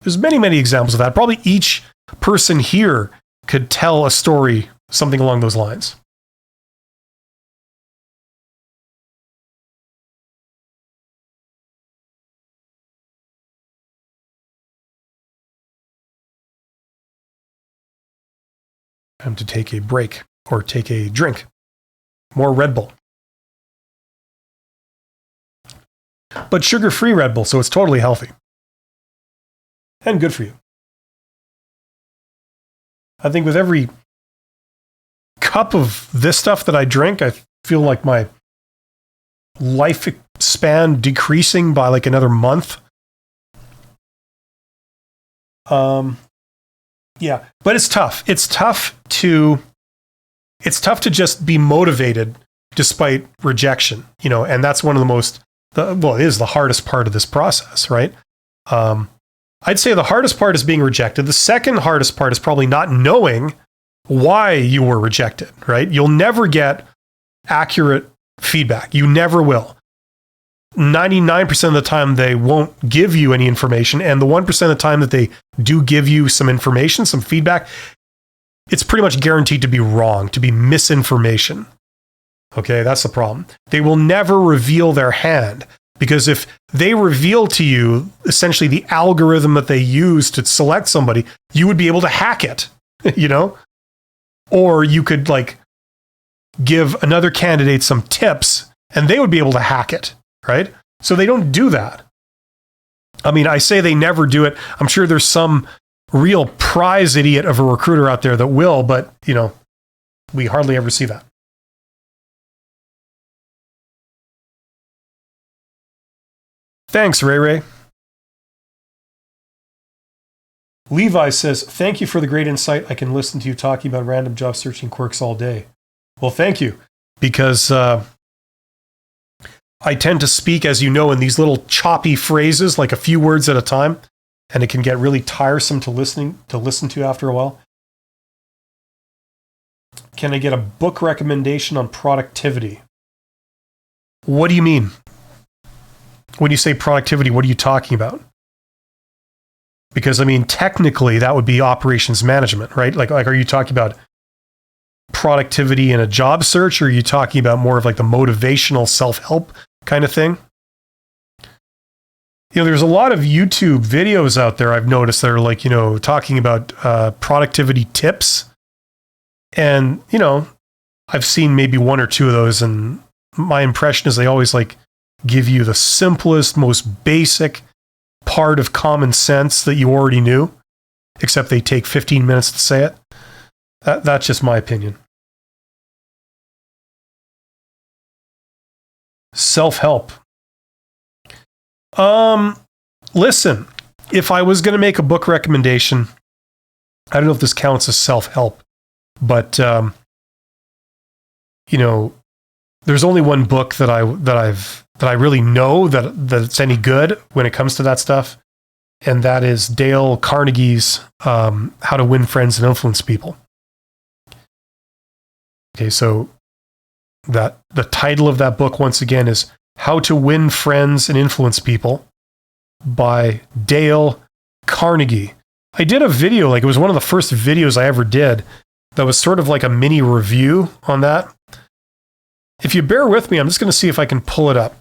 There's many, many examples of that. Probably each person here could tell a story, something along those lines. Time to take a break or take a drink. More Red Bull. But sugar-free Red Bull, so it's totally healthy. And good for you. I think with every cup of this stuff that I drink, I feel like my lifespan decreasing by another month. Yeah, but it's tough. It's tough to just be motivated despite rejection, and that's one of it is the hardest part of this process, right? I'd say the hardest part is being rejected. The second hardest part is probably not knowing why you were rejected, right? You'll never get accurate feedback. You never will. 99% of the time, they won't give you any information. And the 1% of the time that they do give you some information, some feedback, it's pretty much guaranteed to be wrong, to be misinformation. Okay, that's the problem. They will never reveal their hand, because if they reveal to you essentially the algorithm that they use to select somebody, you would be able to hack it, you know? Or you could like give another candidate some tips and they would be able to hack it, right? So they don't do that. I mean, I say they never do it. I'm sure there's some real prize idiot of a recruiter out there that will, but you know, we hardly ever see that. Thanks, Ray Ray. Levi says, thank you for the great insight. I can listen to you talking about random job searching quirks all day. Well, thank you, because I tend to speak, as you know, in these little choppy phrases, like a few words at a time, and it can get really tiresome to listen to after a while. Can I get a book recommendation on productivity? What do you mean? When you say productivity, what are you talking about? Because, I mean, technically, that would be operations management, right? Like, are you talking about productivity in a job search, or are you talking about more of like the motivational self-help kind of thing? You know, there's a lot of YouTube videos out there I've noticed that are like, you know, talking about productivity tips. And, you know, I've seen maybe one or two of those, and my impression is they always like give you the simplest, most basic part of common sense that you already knew, except they take 15 minutes to say it. That's just my opinion. Self-help. Listen, if I was going to make a book recommendation, I don't know if this counts as self-help, but you know, there's only one book that I really know that it's any good when it comes to that stuff, and that is Dale Carnegie's How to Win Friends and Influence People. Okay, so the title of that book, once again, is How to Win Friends and Influence People by Dale Carnegie. I did a video, like it was one of the first videos I ever did that was sort of like a mini review on that. If you bear with me, I'm just going to see if I can pull it up.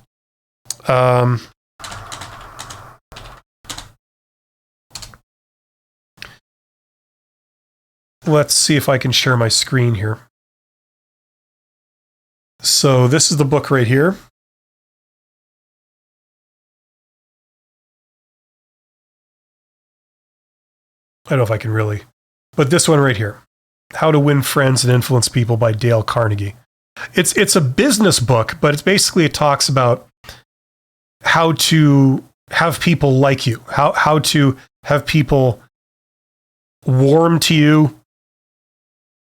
Let's see if I can share my screen here. So this is the book right here. I don't know if I can really, but this one right here, How to Win Friends and Influence People by Dale Carnegie. It's a business book, but it's basically, it talks about how to have people like you, how to have people warm to you.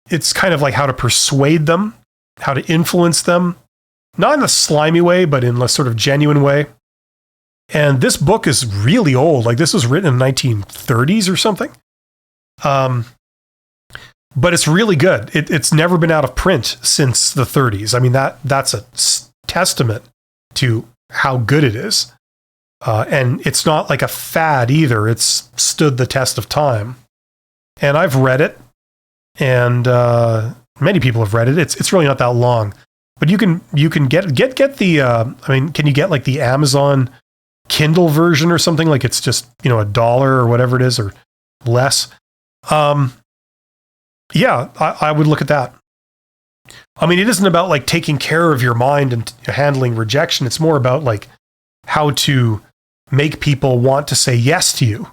It's kind of like how to persuade them, how to influence them, not in a slimy way, but in a sort of genuine way. And this book is really old. Like, this was written in the 1930s or something. But it's really good. It's never been out of print since the 30s. I mean, that's a testament to how good it is. And it's not like a fad either. It's stood the test of time. And I've read it, and many people have read it. It's really not that long. But you can get the I mean, can you get like the Amazon Kindle version or something? Like, it's just, you know, $1 or whatever it is, or less. Yeah, I would look at that. I mean, it isn't about like taking care of your mind and handling rejection. It's more about like how to make people want to say yes to you.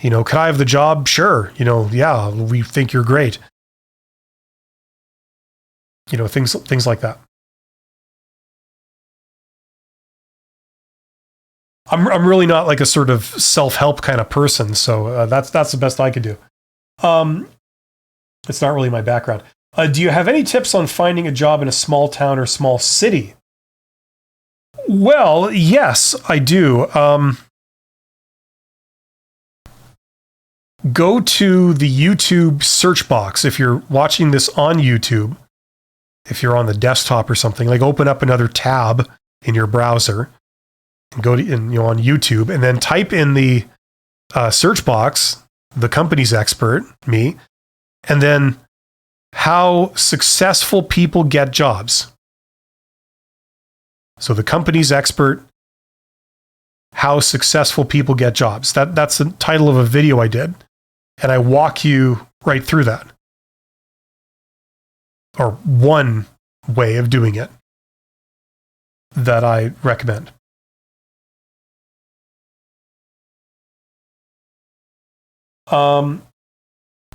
You know, can I have the job? Sure. You know, yeah, we think you're great. You know, things like that. I'm really not like a sort of self-help kind of person, so that's the best I could do. It's not really my background. Do you have any tips on finding a job in a small town or small city? Well, yes, I do. go to the YouTube search box. If you're watching this on YouTube, if you're on the desktop or something, like open up another tab in your browser and go to on YouTube, and then type in the search box, the company's expert, me, and then how successful people get jobs. So the company's expert, how successful people get jobs. That's the title of a video I did. And I walk you right through that. Or one way of doing it that I recommend.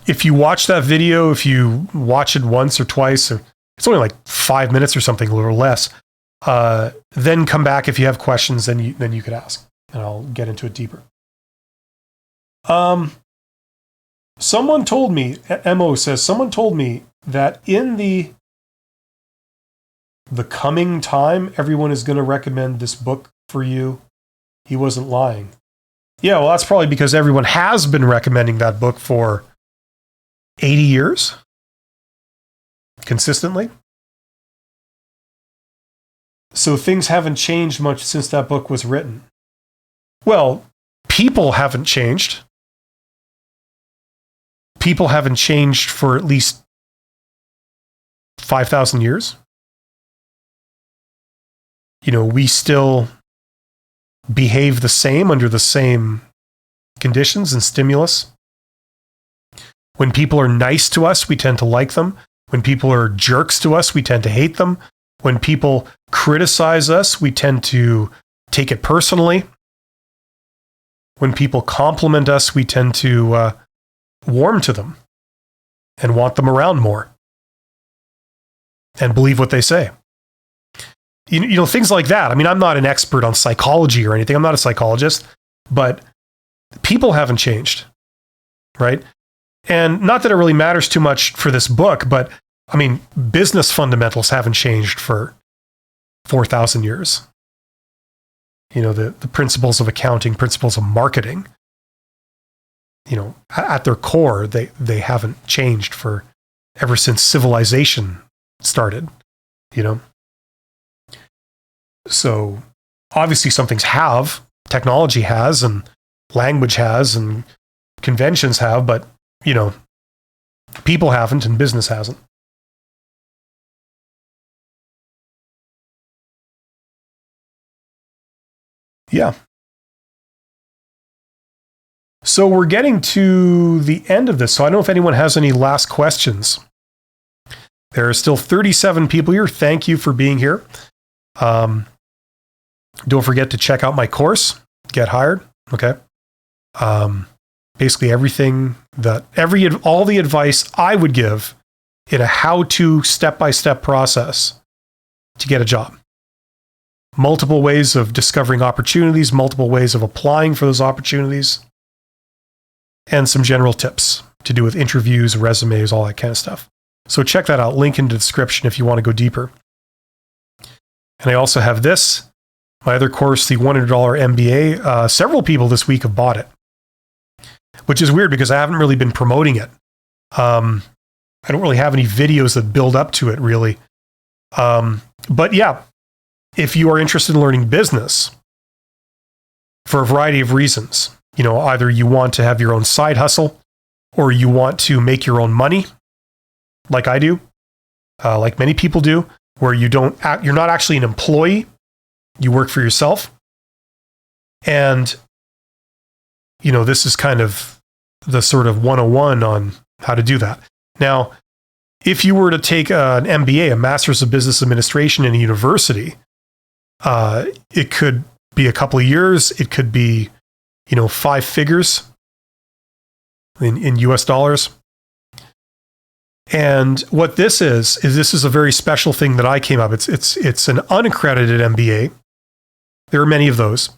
If you watch that video, if you watch it once or twice, or it's only like 5 minutes or something, a little less, then come back if you have questions, then you could ask, and I'll get into it deeper. Someone told me, Mo says, someone told me that in the coming time, everyone is going to recommend this book for you. He wasn't lying. Yeah, well, that's probably because everyone has been recommending that book for 80 years consistently. So things haven't changed much since that book was written. Well, people haven't changed. People haven't changed for at least 5,000 years. We still behave the same under the same conditions and stimulus. When people are nice to us, we tend to like them. When people are jerks to us, we tend to hate them. When people criticize us, we tend to take it personally. When people compliment us, we tend to warm to them and want them around more and believe what they say. Things like that. I mean, I'm not an expert on psychology or anything. I'm not a psychologist, but people haven't changed, right? And not that it really matters too much for this book, but I mean, business fundamentals haven't changed for 4,000 years. The principles of accounting, principles of marketing, at their core, they haven't changed for ever since civilization started, So obviously some things have, technology has, and language has, and conventions have, but, people haven't and business hasn't. Yeah. So we're getting to the end of this. So I don't know if anyone has any last questions. There are still 37 people here. Thank you for being here. Don't forget to check out my course, Get Hired. Okay. Basically all the advice I would give in a how-to step-by-step process to get a job. Multiple ways of discovering opportunities, multiple ways of applying for those opportunities, and some general tips to do with interviews, resumes, all that kind of stuff. So check that out. Link in the description if you want to go deeper. And I also have this, my other course, the $100 MBA. Several people this week have bought it, which is weird because I haven't really been promoting it. I don't really have any videos that build up to it, really. But yeah, if you are interested in learning business for a variety of reasons, either you want to have your own side hustle or you want to make your own money, like I do, like many people do, where you're not actually an employee, you work for yourself. And, this is kind of the sort of 101 on how to do that. Now, if you were to take an MBA, a Master's of Business Administration in a university, it could be a couple of years. It could be, 5 figures in US dollars. And what this is this is a very special thing that I came up. It's an unaccredited MBA. There are many of those.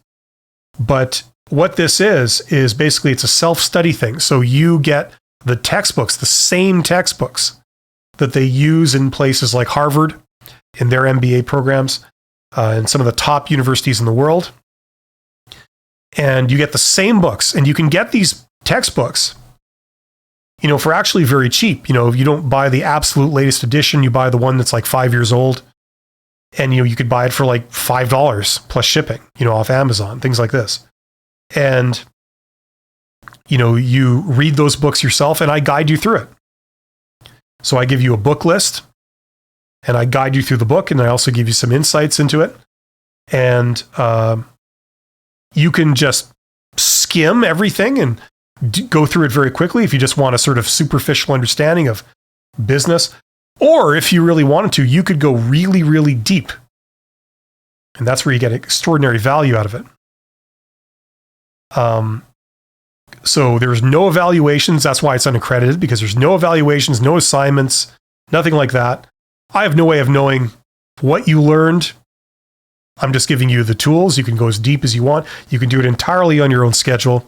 But what this is basically it's a self-study thing. So you get the textbooks, the same textbooks that they use in places like Harvard in their MBA programs, and some of the top universities in the world. And you get the same books, and you can get these textbooks for actually very cheap. If you don't buy the absolute latest edition, you buy the one that's like 5 years old, and you could buy it for like $5 plus shipping, off Amazon, things like this. And you read those books yourself, and I guide you through it. So I give you a book list, and I guide you through the book, and I also give you some insights into it. And you can just skim everything and go through it very quickly if you just want a sort of superficial understanding of business. Or if you really wanted to, you could go really, really deep. And that's where you get extraordinary value out of it. So there's no evaluations. That's why it's unaccredited, because there's no evaluations, no assignments, nothing like that. I have no way of knowing what you learned. I'm just giving you the tools. You can go as deep as you want. You can do it entirely on your own schedule.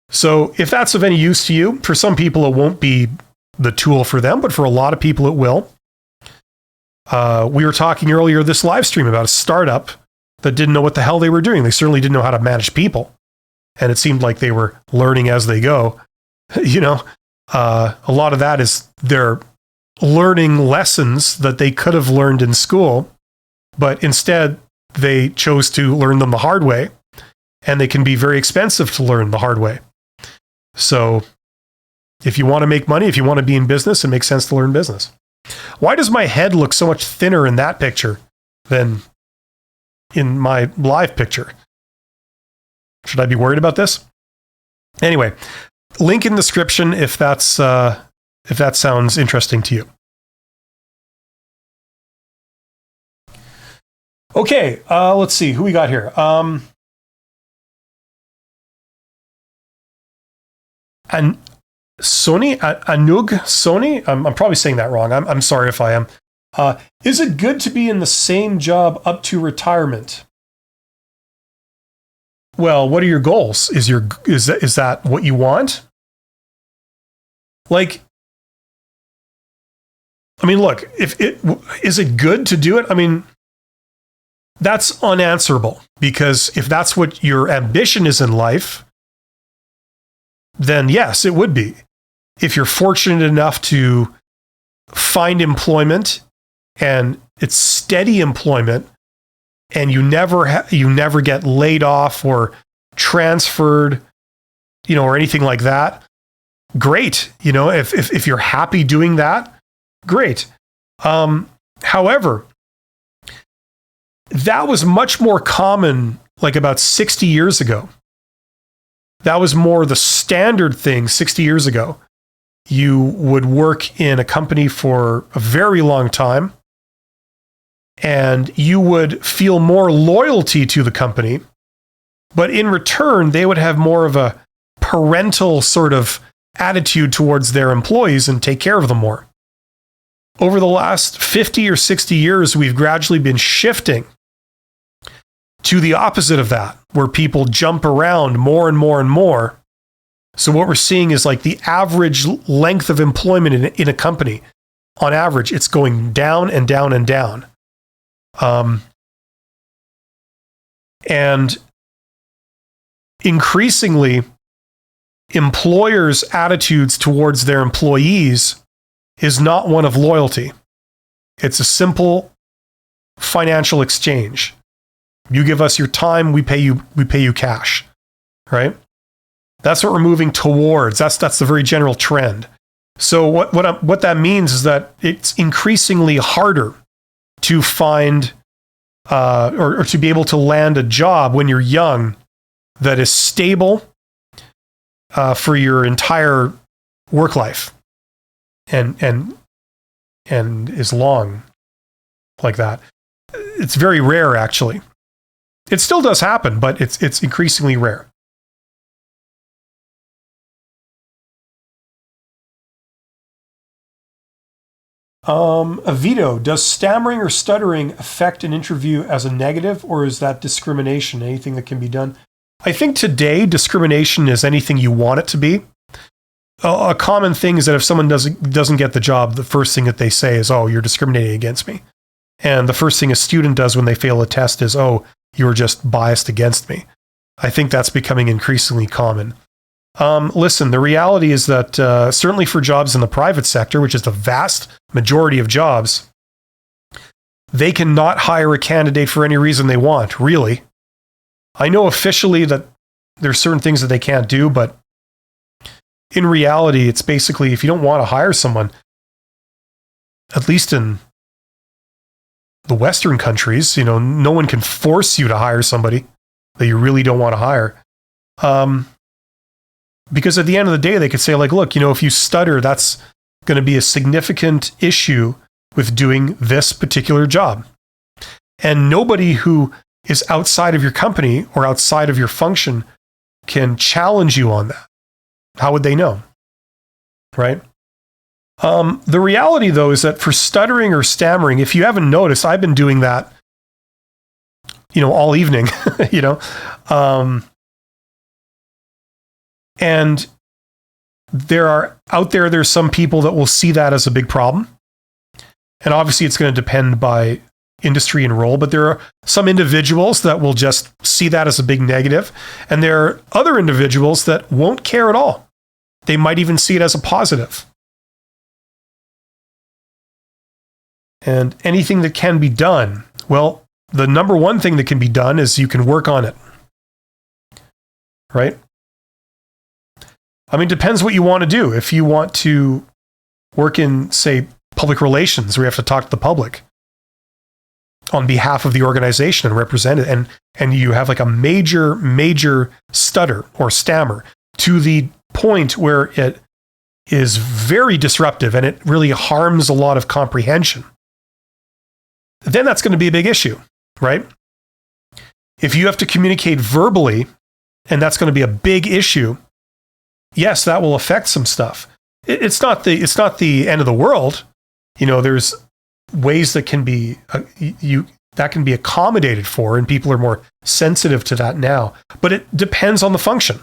So if that's of any use to you, for some people it won't be the tool for them, but for a lot of people it will. We were talking earlier this live stream about a startup that didn't know what the hell they were doing. They certainly didn't know how to manage people. And it seemed like they were learning as they go. A lot of that is they're learning lessons that they could have learned in school, but instead they chose to learn them the hard way. And they can be very expensive to learn the hard way. So if you want to make money, if you want to be in business, it makes sense to learn business. Why does my head look so much thinner in that picture than in my live picture? Should I be worried about this? Anyway, link in the description if that sounds interesting to you. Okay, let's see who we got here. And Anug Sony, I'm probably saying that wrong. I'm sorry if I am. Is it good to be in the same job up to retirement? Well, what are your goals? Is that what you want? Look, is it good to do it? That's unanswerable, because if that's what your ambition is in life, then yes, it would be. If you're fortunate enough to find employment and it's steady employment, and you never get laid off or transferred, or anything like that, great. If you're happy doing that, great. However, that was much more common like about 60 years ago. That was more the standard thing 60 years ago. You would work in a company for a very long time, and you would feel more loyalty to the company, but in return, they would have more of a parental sort of attitude towards their employees and take care of them more. Over the last 50 or 60 years, we've gradually been shifting to the opposite of that, where people jump around more and more and more. So what we're seeing is like the average length of employment in a company, on average, it's going down and down and down. And increasingly, employers' attitudes towards their employees is not one of loyalty. It's a simple financial exchange. You give us your time, we pay you cash, right? That's what we're moving towards. That's the very general trend. So what that means is that it's increasingly harder to find or to be able to land a job when you're young that is stable for your entire work life and is long like that. It's very rare, actually. It still does happen, but it's increasingly rare. Avito, does stammering or stuttering affect an interview as a negative, or is that discrimination? Anything that can be done? I think today discrimination is anything you want it to be. A common thing is that if someone doesn't get the job, the first thing that they say is, "Oh, you're discriminating against me." And the first thing a student does when they fail a test is, "Oh, you were just biased against me." I think that's becoming increasingly common. Listen, the reality is that certainly for jobs in the private sector, which is the vast majority of jobs, they cannot hire a candidate for any reason they want, really. I know officially that there's certain things that they can't do, but in reality, it's basically if you don't want to hire someone, at least in the Western countries, no one can force you to hire somebody that you really don't want to hire. Because at the end of the day, they could say, like, look, if you stutter, that's going to be a significant issue with doing this particular job. And nobody who is outside of your company or outside of your function can challenge you on that. How would they know? Right? The reality, though, is that for stuttering or stammering, if you haven't noticed, I've been doing that, all evening, and there's some people that will see that as a big problem. And obviously it's going to depend by industry and role, but there are some individuals that will just see that as a big negative. And there are other individuals that won't care at all. They might even see it as a positive. And anything that can be done, well, the number one thing that can be done is you can work on it. Right? It depends what you want to do. If you want to work in, say, public relations, where you have to talk to the public on behalf of the organization and represent it, and you have like a major stutter or stammer to the point where it is very disruptive and it really harms a lot of comprehension, then that's going to be a big issue, right? If you have to communicate verbally, and that's going to be a big issue, yes, that will affect some stuff. It's not the end of the world. There's ways that can be that can be accommodated for, and people are more sensitive to that now. But it depends on the function,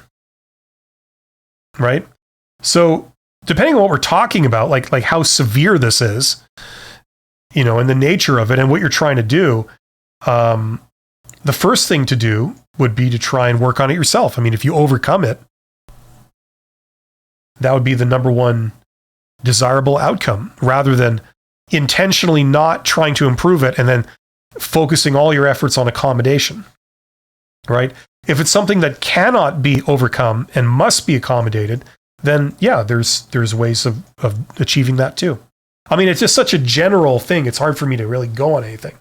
right? So depending on what we're talking about, like how severe this is, and the nature of it, and what you're trying to do, the first thing to do would be to try and work on it yourself. If you overcome it, that would be the number one desirable outcome, rather than intentionally not trying to improve it and then focusing all your efforts on accommodation, right? If it's something that cannot be overcome and must be accommodated, then yeah, there's ways of achieving that too. It's just such a general thing. It's hard for me to really go on anything.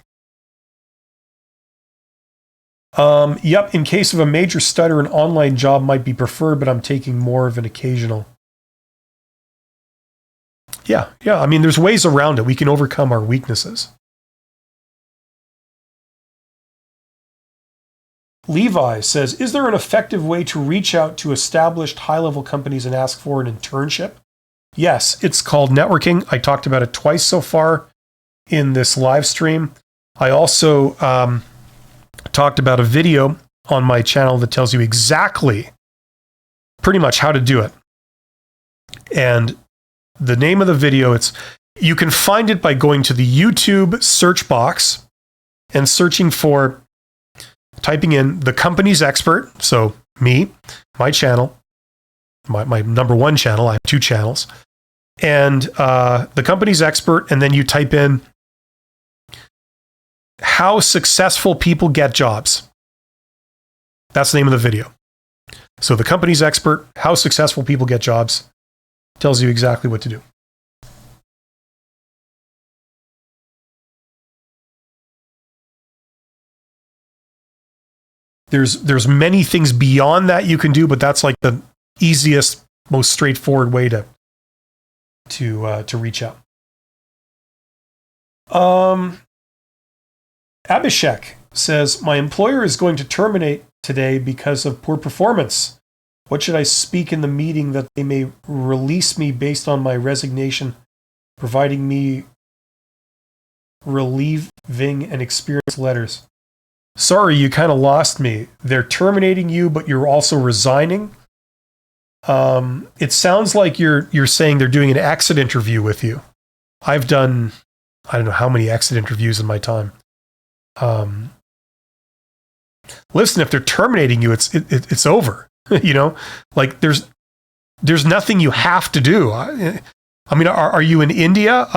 Yep, in case of a major stutter, an online job might be preferred, but I'm taking more of an occasional. Yeah. There's ways around it. We can overcome our weaknesses. Levi says, is there an effective way to reach out to established high-level companies and ask for an internship? Yes, it's called networking. I talked about it twice so far in this live stream. I also talked about a video on my channel that tells you exactly pretty much how to do it. And the name of the video, you can find it by going to the YouTube search box and typing in the company's expert. So me, my channel, my number one channel. I have two channels. And the company's expert, and then you type in how successful people get jobs. That's the name of the video. So the company's expert, how successful people get jobs, tells you exactly what to do. There's many things beyond that you can do, but that's like the easiest, most straightforward way to reach out. Abhishek says, my employer is going to terminate today because of poor performance. What should I speak in the meeting that they may release me based on my resignation, providing me relieving and experience letters? Sorry, you kind of lost me. They're terminating you, but you're also resigning. It sounds like you're saying they're doing an exit interview with you. I've done, I don't know how many exit interviews in my time. Listen, if they're terminating you, it's over. Like There's nothing you have to do. I mean, are you in India?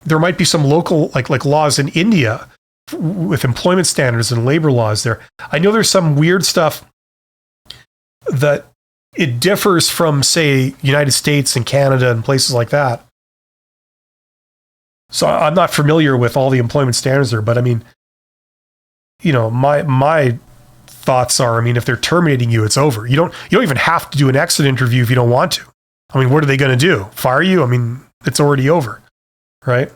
There might be some local like laws in India with employment standards and labor laws there. I know there's some weird stuff that it differs from, say, United States and Canada and places like that. So I'm not familiar with all the employment standards there, but I mean, my thoughts are, I mean, if they're terminating you, it's over. You don't even have to do an exit interview if you don't want to. I mean, what are they going to do? Fire you? I mean, it's already over, right?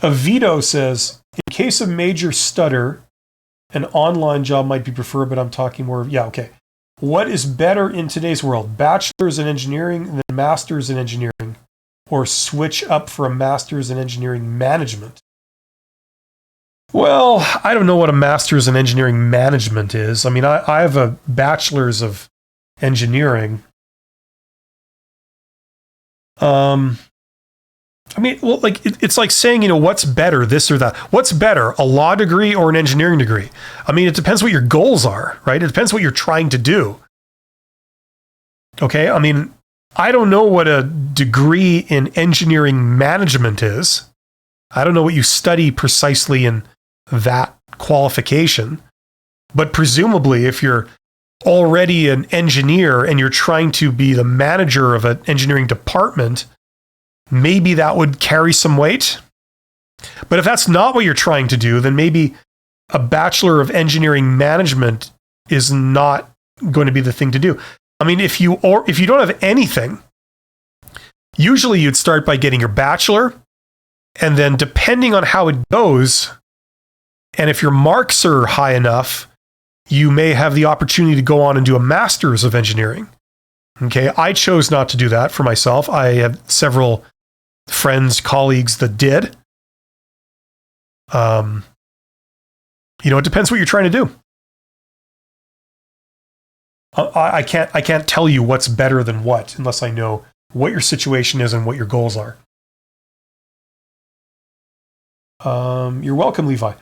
Avito says, in case of major stutter, an online job might be preferred, but I'm talking more. Yeah, okay. What is better in today's world? Bachelor's in engineering and then master's in engineering, or switch up for a master's in engineering management? Well, I don't know what a master's in engineering management is. I mean, I have a bachelor's of engineering. I mean, well, like it's like saying, what's better, this or that? What's better, a law degree or an engineering degree? I mean, it depends what your goals are, right? It depends what you're trying to do. Okay, I mean, I don't know what a degree in engineering management is. I don't know what you study precisely in that qualification. But presumably, if you're already an engineer and you're trying to be the manager of an engineering department, maybe that would carry some weight. But if that's not what you're trying to do, then maybe a Bachelor of Engineering Management is not going to be the thing to do. I mean, if you don't have anything, usually you'd start by getting your bachelor, and then depending on how it goes, and if your marks are high enough, you may have the opportunity to go on and do a master's of engineering. Okay, I chose not to do that for myself. I have several friends, colleagues that did. It depends what you're trying to do. I can't tell you what's better than what unless I know what your situation is and what your goals are. You're welcome, Levi.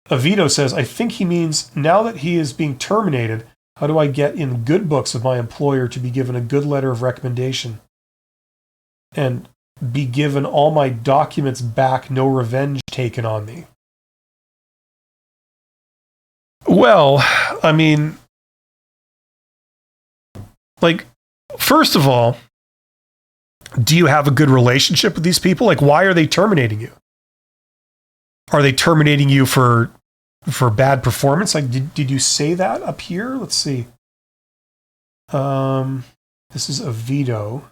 Avito says, I think he means now that he is being terminated, how do I get in good books of my employer to be given a good letter of recommendation and be given all my documents back, no revenge taken on me? Well, I mean, like, first of all, do you have a good relationship with these people? Like, why are they terminating you? Are they terminating you for bad performance? Like, did you say that up here? Let's see. This is a veto.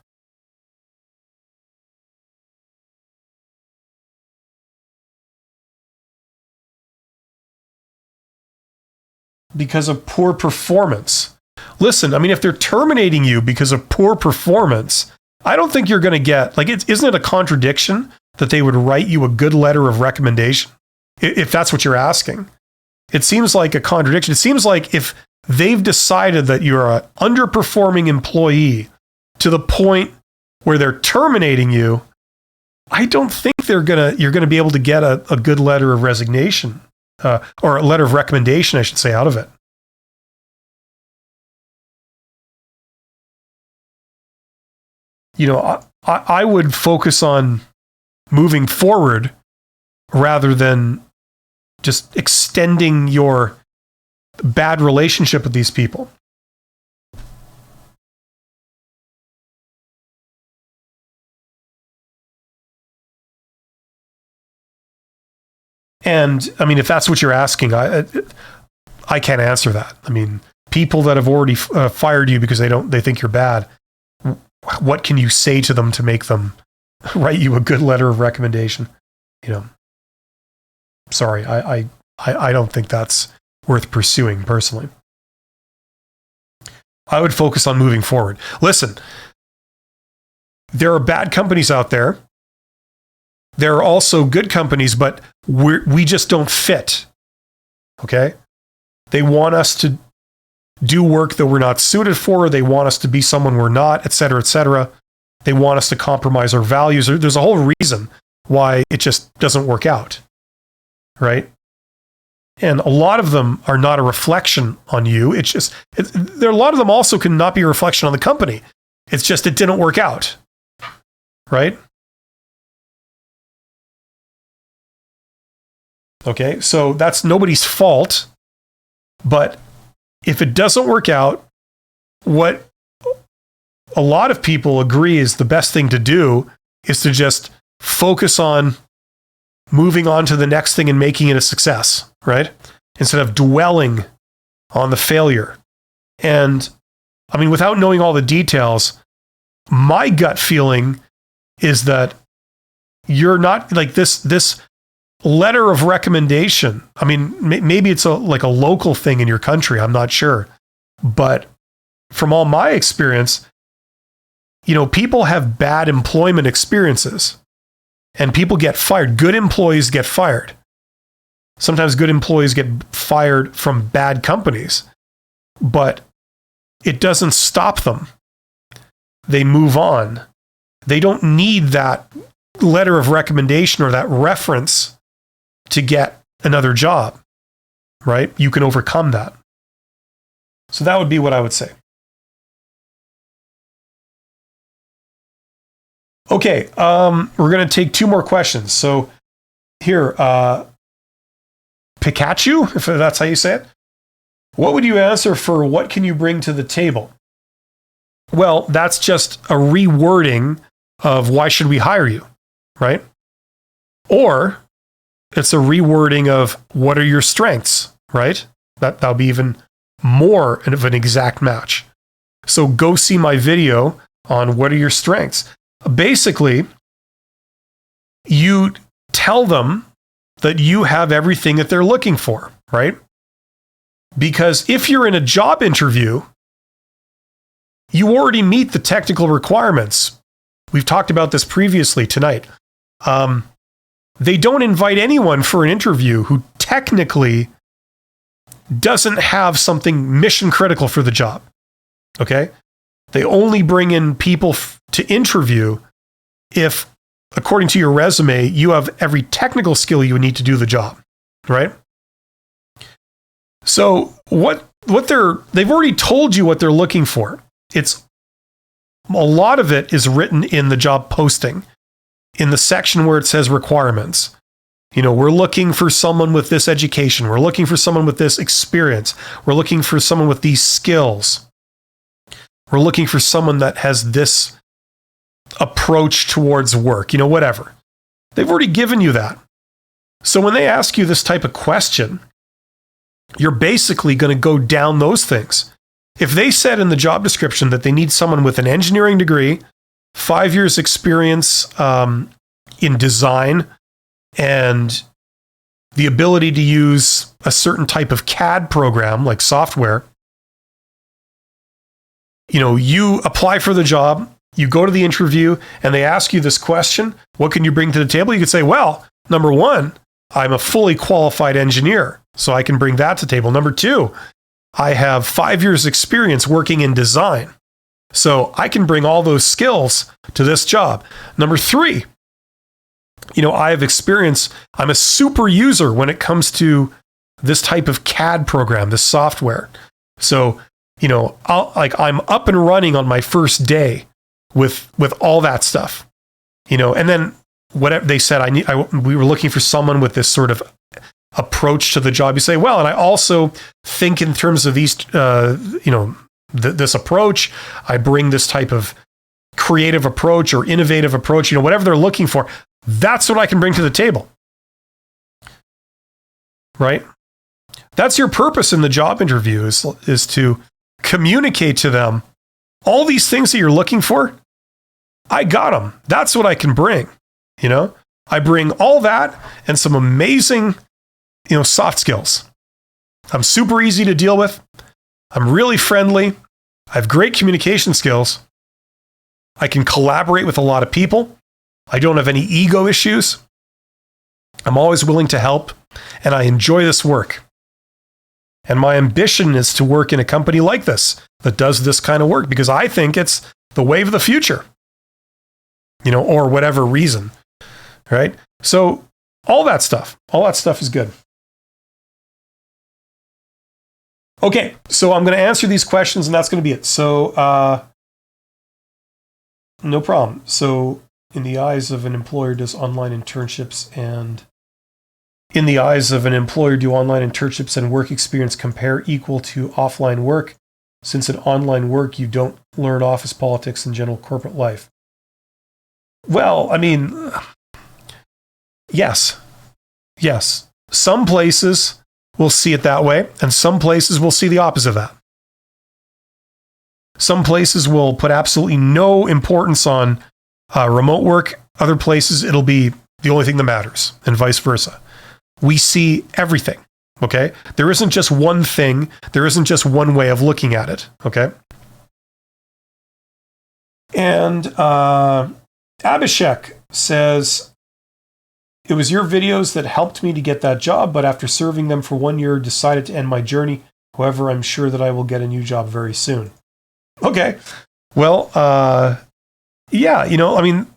Because of poor performance. Listen, I mean, if they're terminating you because of poor performance, I don't think you're going to get, like, isn't it a contradiction that they would write you a good letter of recommendation? If that's what you're asking. It seems like a contradiction. It seems like if they've decided that you're an underperforming employee to the point where they're terminating you, I don't think you're going to be able to get a good letter of resignation, or a letter of recommendation, I should say, out of it. I would focus on moving forward rather than just extending your bad relationship with these people. And I mean, if that's what you're asking, I can't answer that. I mean, people that have already fired you because they think you're bad, what can you say to them to make them write you a good letter of recommendation? Sorry, I don't think that's worth pursuing personally. I would focus on moving forward. Listen, there are bad companies out there. There are also good companies, but we just don't fit. Okay? They want us to do work that we're not suited for. They want us to be someone we're not, et cetera, et cetera. They want us to compromise our values. There's a whole reason why it just doesn't work out. Right? And a lot of them are not a reflection on you. It's just, a lot of them also can not be a reflection on the company. It's just, it didn't work out. Right? Okay, so that's nobody's fault. But if it doesn't work out, what a lot of people agree is the best thing to do is to just focus on moving on to the next thing and making it a success, right? Instead of dwelling on the failure. And I mean, without knowing all the details, my gut feeling is that you're not like this letter of recommendation. I mean, maybe it's like a local thing in your country. I'm not sure. But from all my experience, people have bad employment experiences and people get fired. Good employees get fired. Sometimes good employees get fired from bad companies, but it doesn't stop them. They move on. They don't need that letter of recommendation or that reference to get another job, right? You can overcome that. So that would be what I would say. Okay, we're going to take 2 more questions. So here, Pikachu, if that's how you say it. What would you answer for what can you bring to the table? Well, that's just a rewording of why should we hire you, right? Or it's a rewording of what are your strengths, right? That'll be even more of an exact match. So go see my video on what are your strengths. Basically, you tell them that you have everything that they're looking for, right? Because if you're in a job interview, you already meet the technical requirements. We've talked about this previously tonight. They don't invite anyone for an interview who technically doesn't have something mission critical for the job. Okay? They only bring in people to interview if, according to your resume, you have every technical skill you need to do the job, right? So they've already told you what they're looking for. It's a lot of it is written in the job posting, in the section where it says requirements. We're looking for someone with this education. We're looking for someone with this experience. We're looking for someone with these skills. We're looking for someone that has this approach towards work, whatever. They've already given you that. So when they ask you this type of question, you're basically going to go down those things. If they said in the job description that they need someone with an engineering degree, 5 years experience in design, and the ability to use a certain type of CAD program like software, you apply for the job, you go to the interview, and they ask you this question, what can you bring to the table? You could say, well, number 1, I'm a fully qualified engineer, so I can bring that to the table. Number 2, I have 5 years experience working in design, so I can bring all those skills to this job. Number 3, I have experience. I'm a super user when it comes to this type of CAD program, this software. So, I'm up and running on my first day with all that stuff, and then whatever they said, we were looking for someone with this sort of approach to the job. You say, well, and I also think in terms of these, this approach, I bring this type of creative approach or innovative approach, whatever they're looking for. That's what I can bring to the table, right? That's your purpose in the job interview is to communicate to them all these things that you're looking for. I got them. That's what I can bring. I bring all that and some amazing, soft skills. I'm super easy to deal with. I'm really friendly. I have great communication skills. I can collaborate with a lot of people. I don't have any ego issues. I'm always willing to help, and I enjoy this work. And my ambition is to work in a company like this that does this kind of work because I think it's the wave of the future, or whatever reason, right? So all that stuff is good. Okay, so I'm going to answer these questions, and that's going to be it. So, no problem. So, in the eyes of an employer, does online internships and in the eyes of an employer, do online internships and work experience compare equal to offline work? Since in online work, you don't learn office politics and general corporate life. Well, I mean, yes. Yes. Some places will see it that way, and some places will see the opposite of that. Some places will put absolutely no importance on remote work. Other places, it'll be the only thing that matters, and vice versa. We see everything, okay? There isn't just one thing. There isn't just one way of looking at it, okay? And Abhishek says, it was your videos that helped me to get that job, but after serving them for 1 year, decided to end my journey. However, I'm sure that I will get a new job very soon. Okay. Well, yeah, I mean,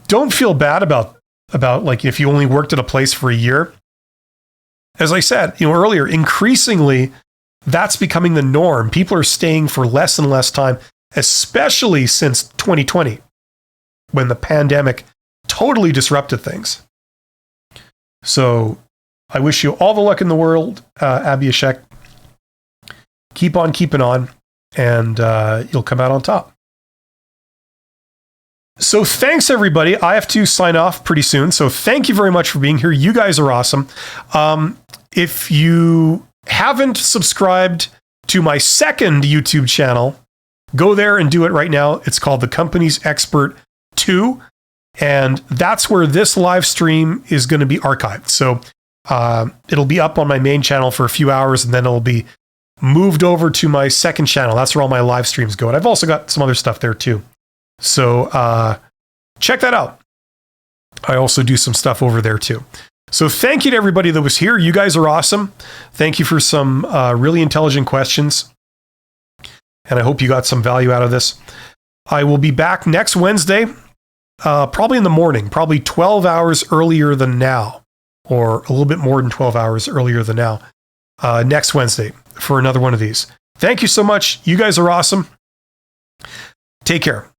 don't feel bad about like if you only worked at a place for a year. As I said, earlier, increasingly, that's becoming the norm. People are staying for less and less time, especially since 2020, when the pandemic totally disrupted things. So I wish you all the luck in the world, Abhishek. Keep on keeping on, and you'll come out on top. So thanks, everybody. I have to sign off pretty soon. So thank you very much for being here. You guys are awesome. If you haven't subscribed to my second YouTube channel, go there and do it right now. It's called The Company's Expert 2. And that's where this live stream is going to be archived. So it'll be up on my main channel for a few hours, and then it'll be moved over to my second channel. That's where all my live streams go. And I've also got some other stuff there too. So check that out. I also do some stuff over there too. So thank you to everybody that was here. You guys are awesome. Thank you for some really intelligent questions. And I hope you got some value out of this. I will be back next Wednesday, probably in the morning, probably 12 hours earlier than now, or a little bit more than 12 hours earlier than now, next Wednesday for another one of these. Thank you so much. You guys are awesome. Take care.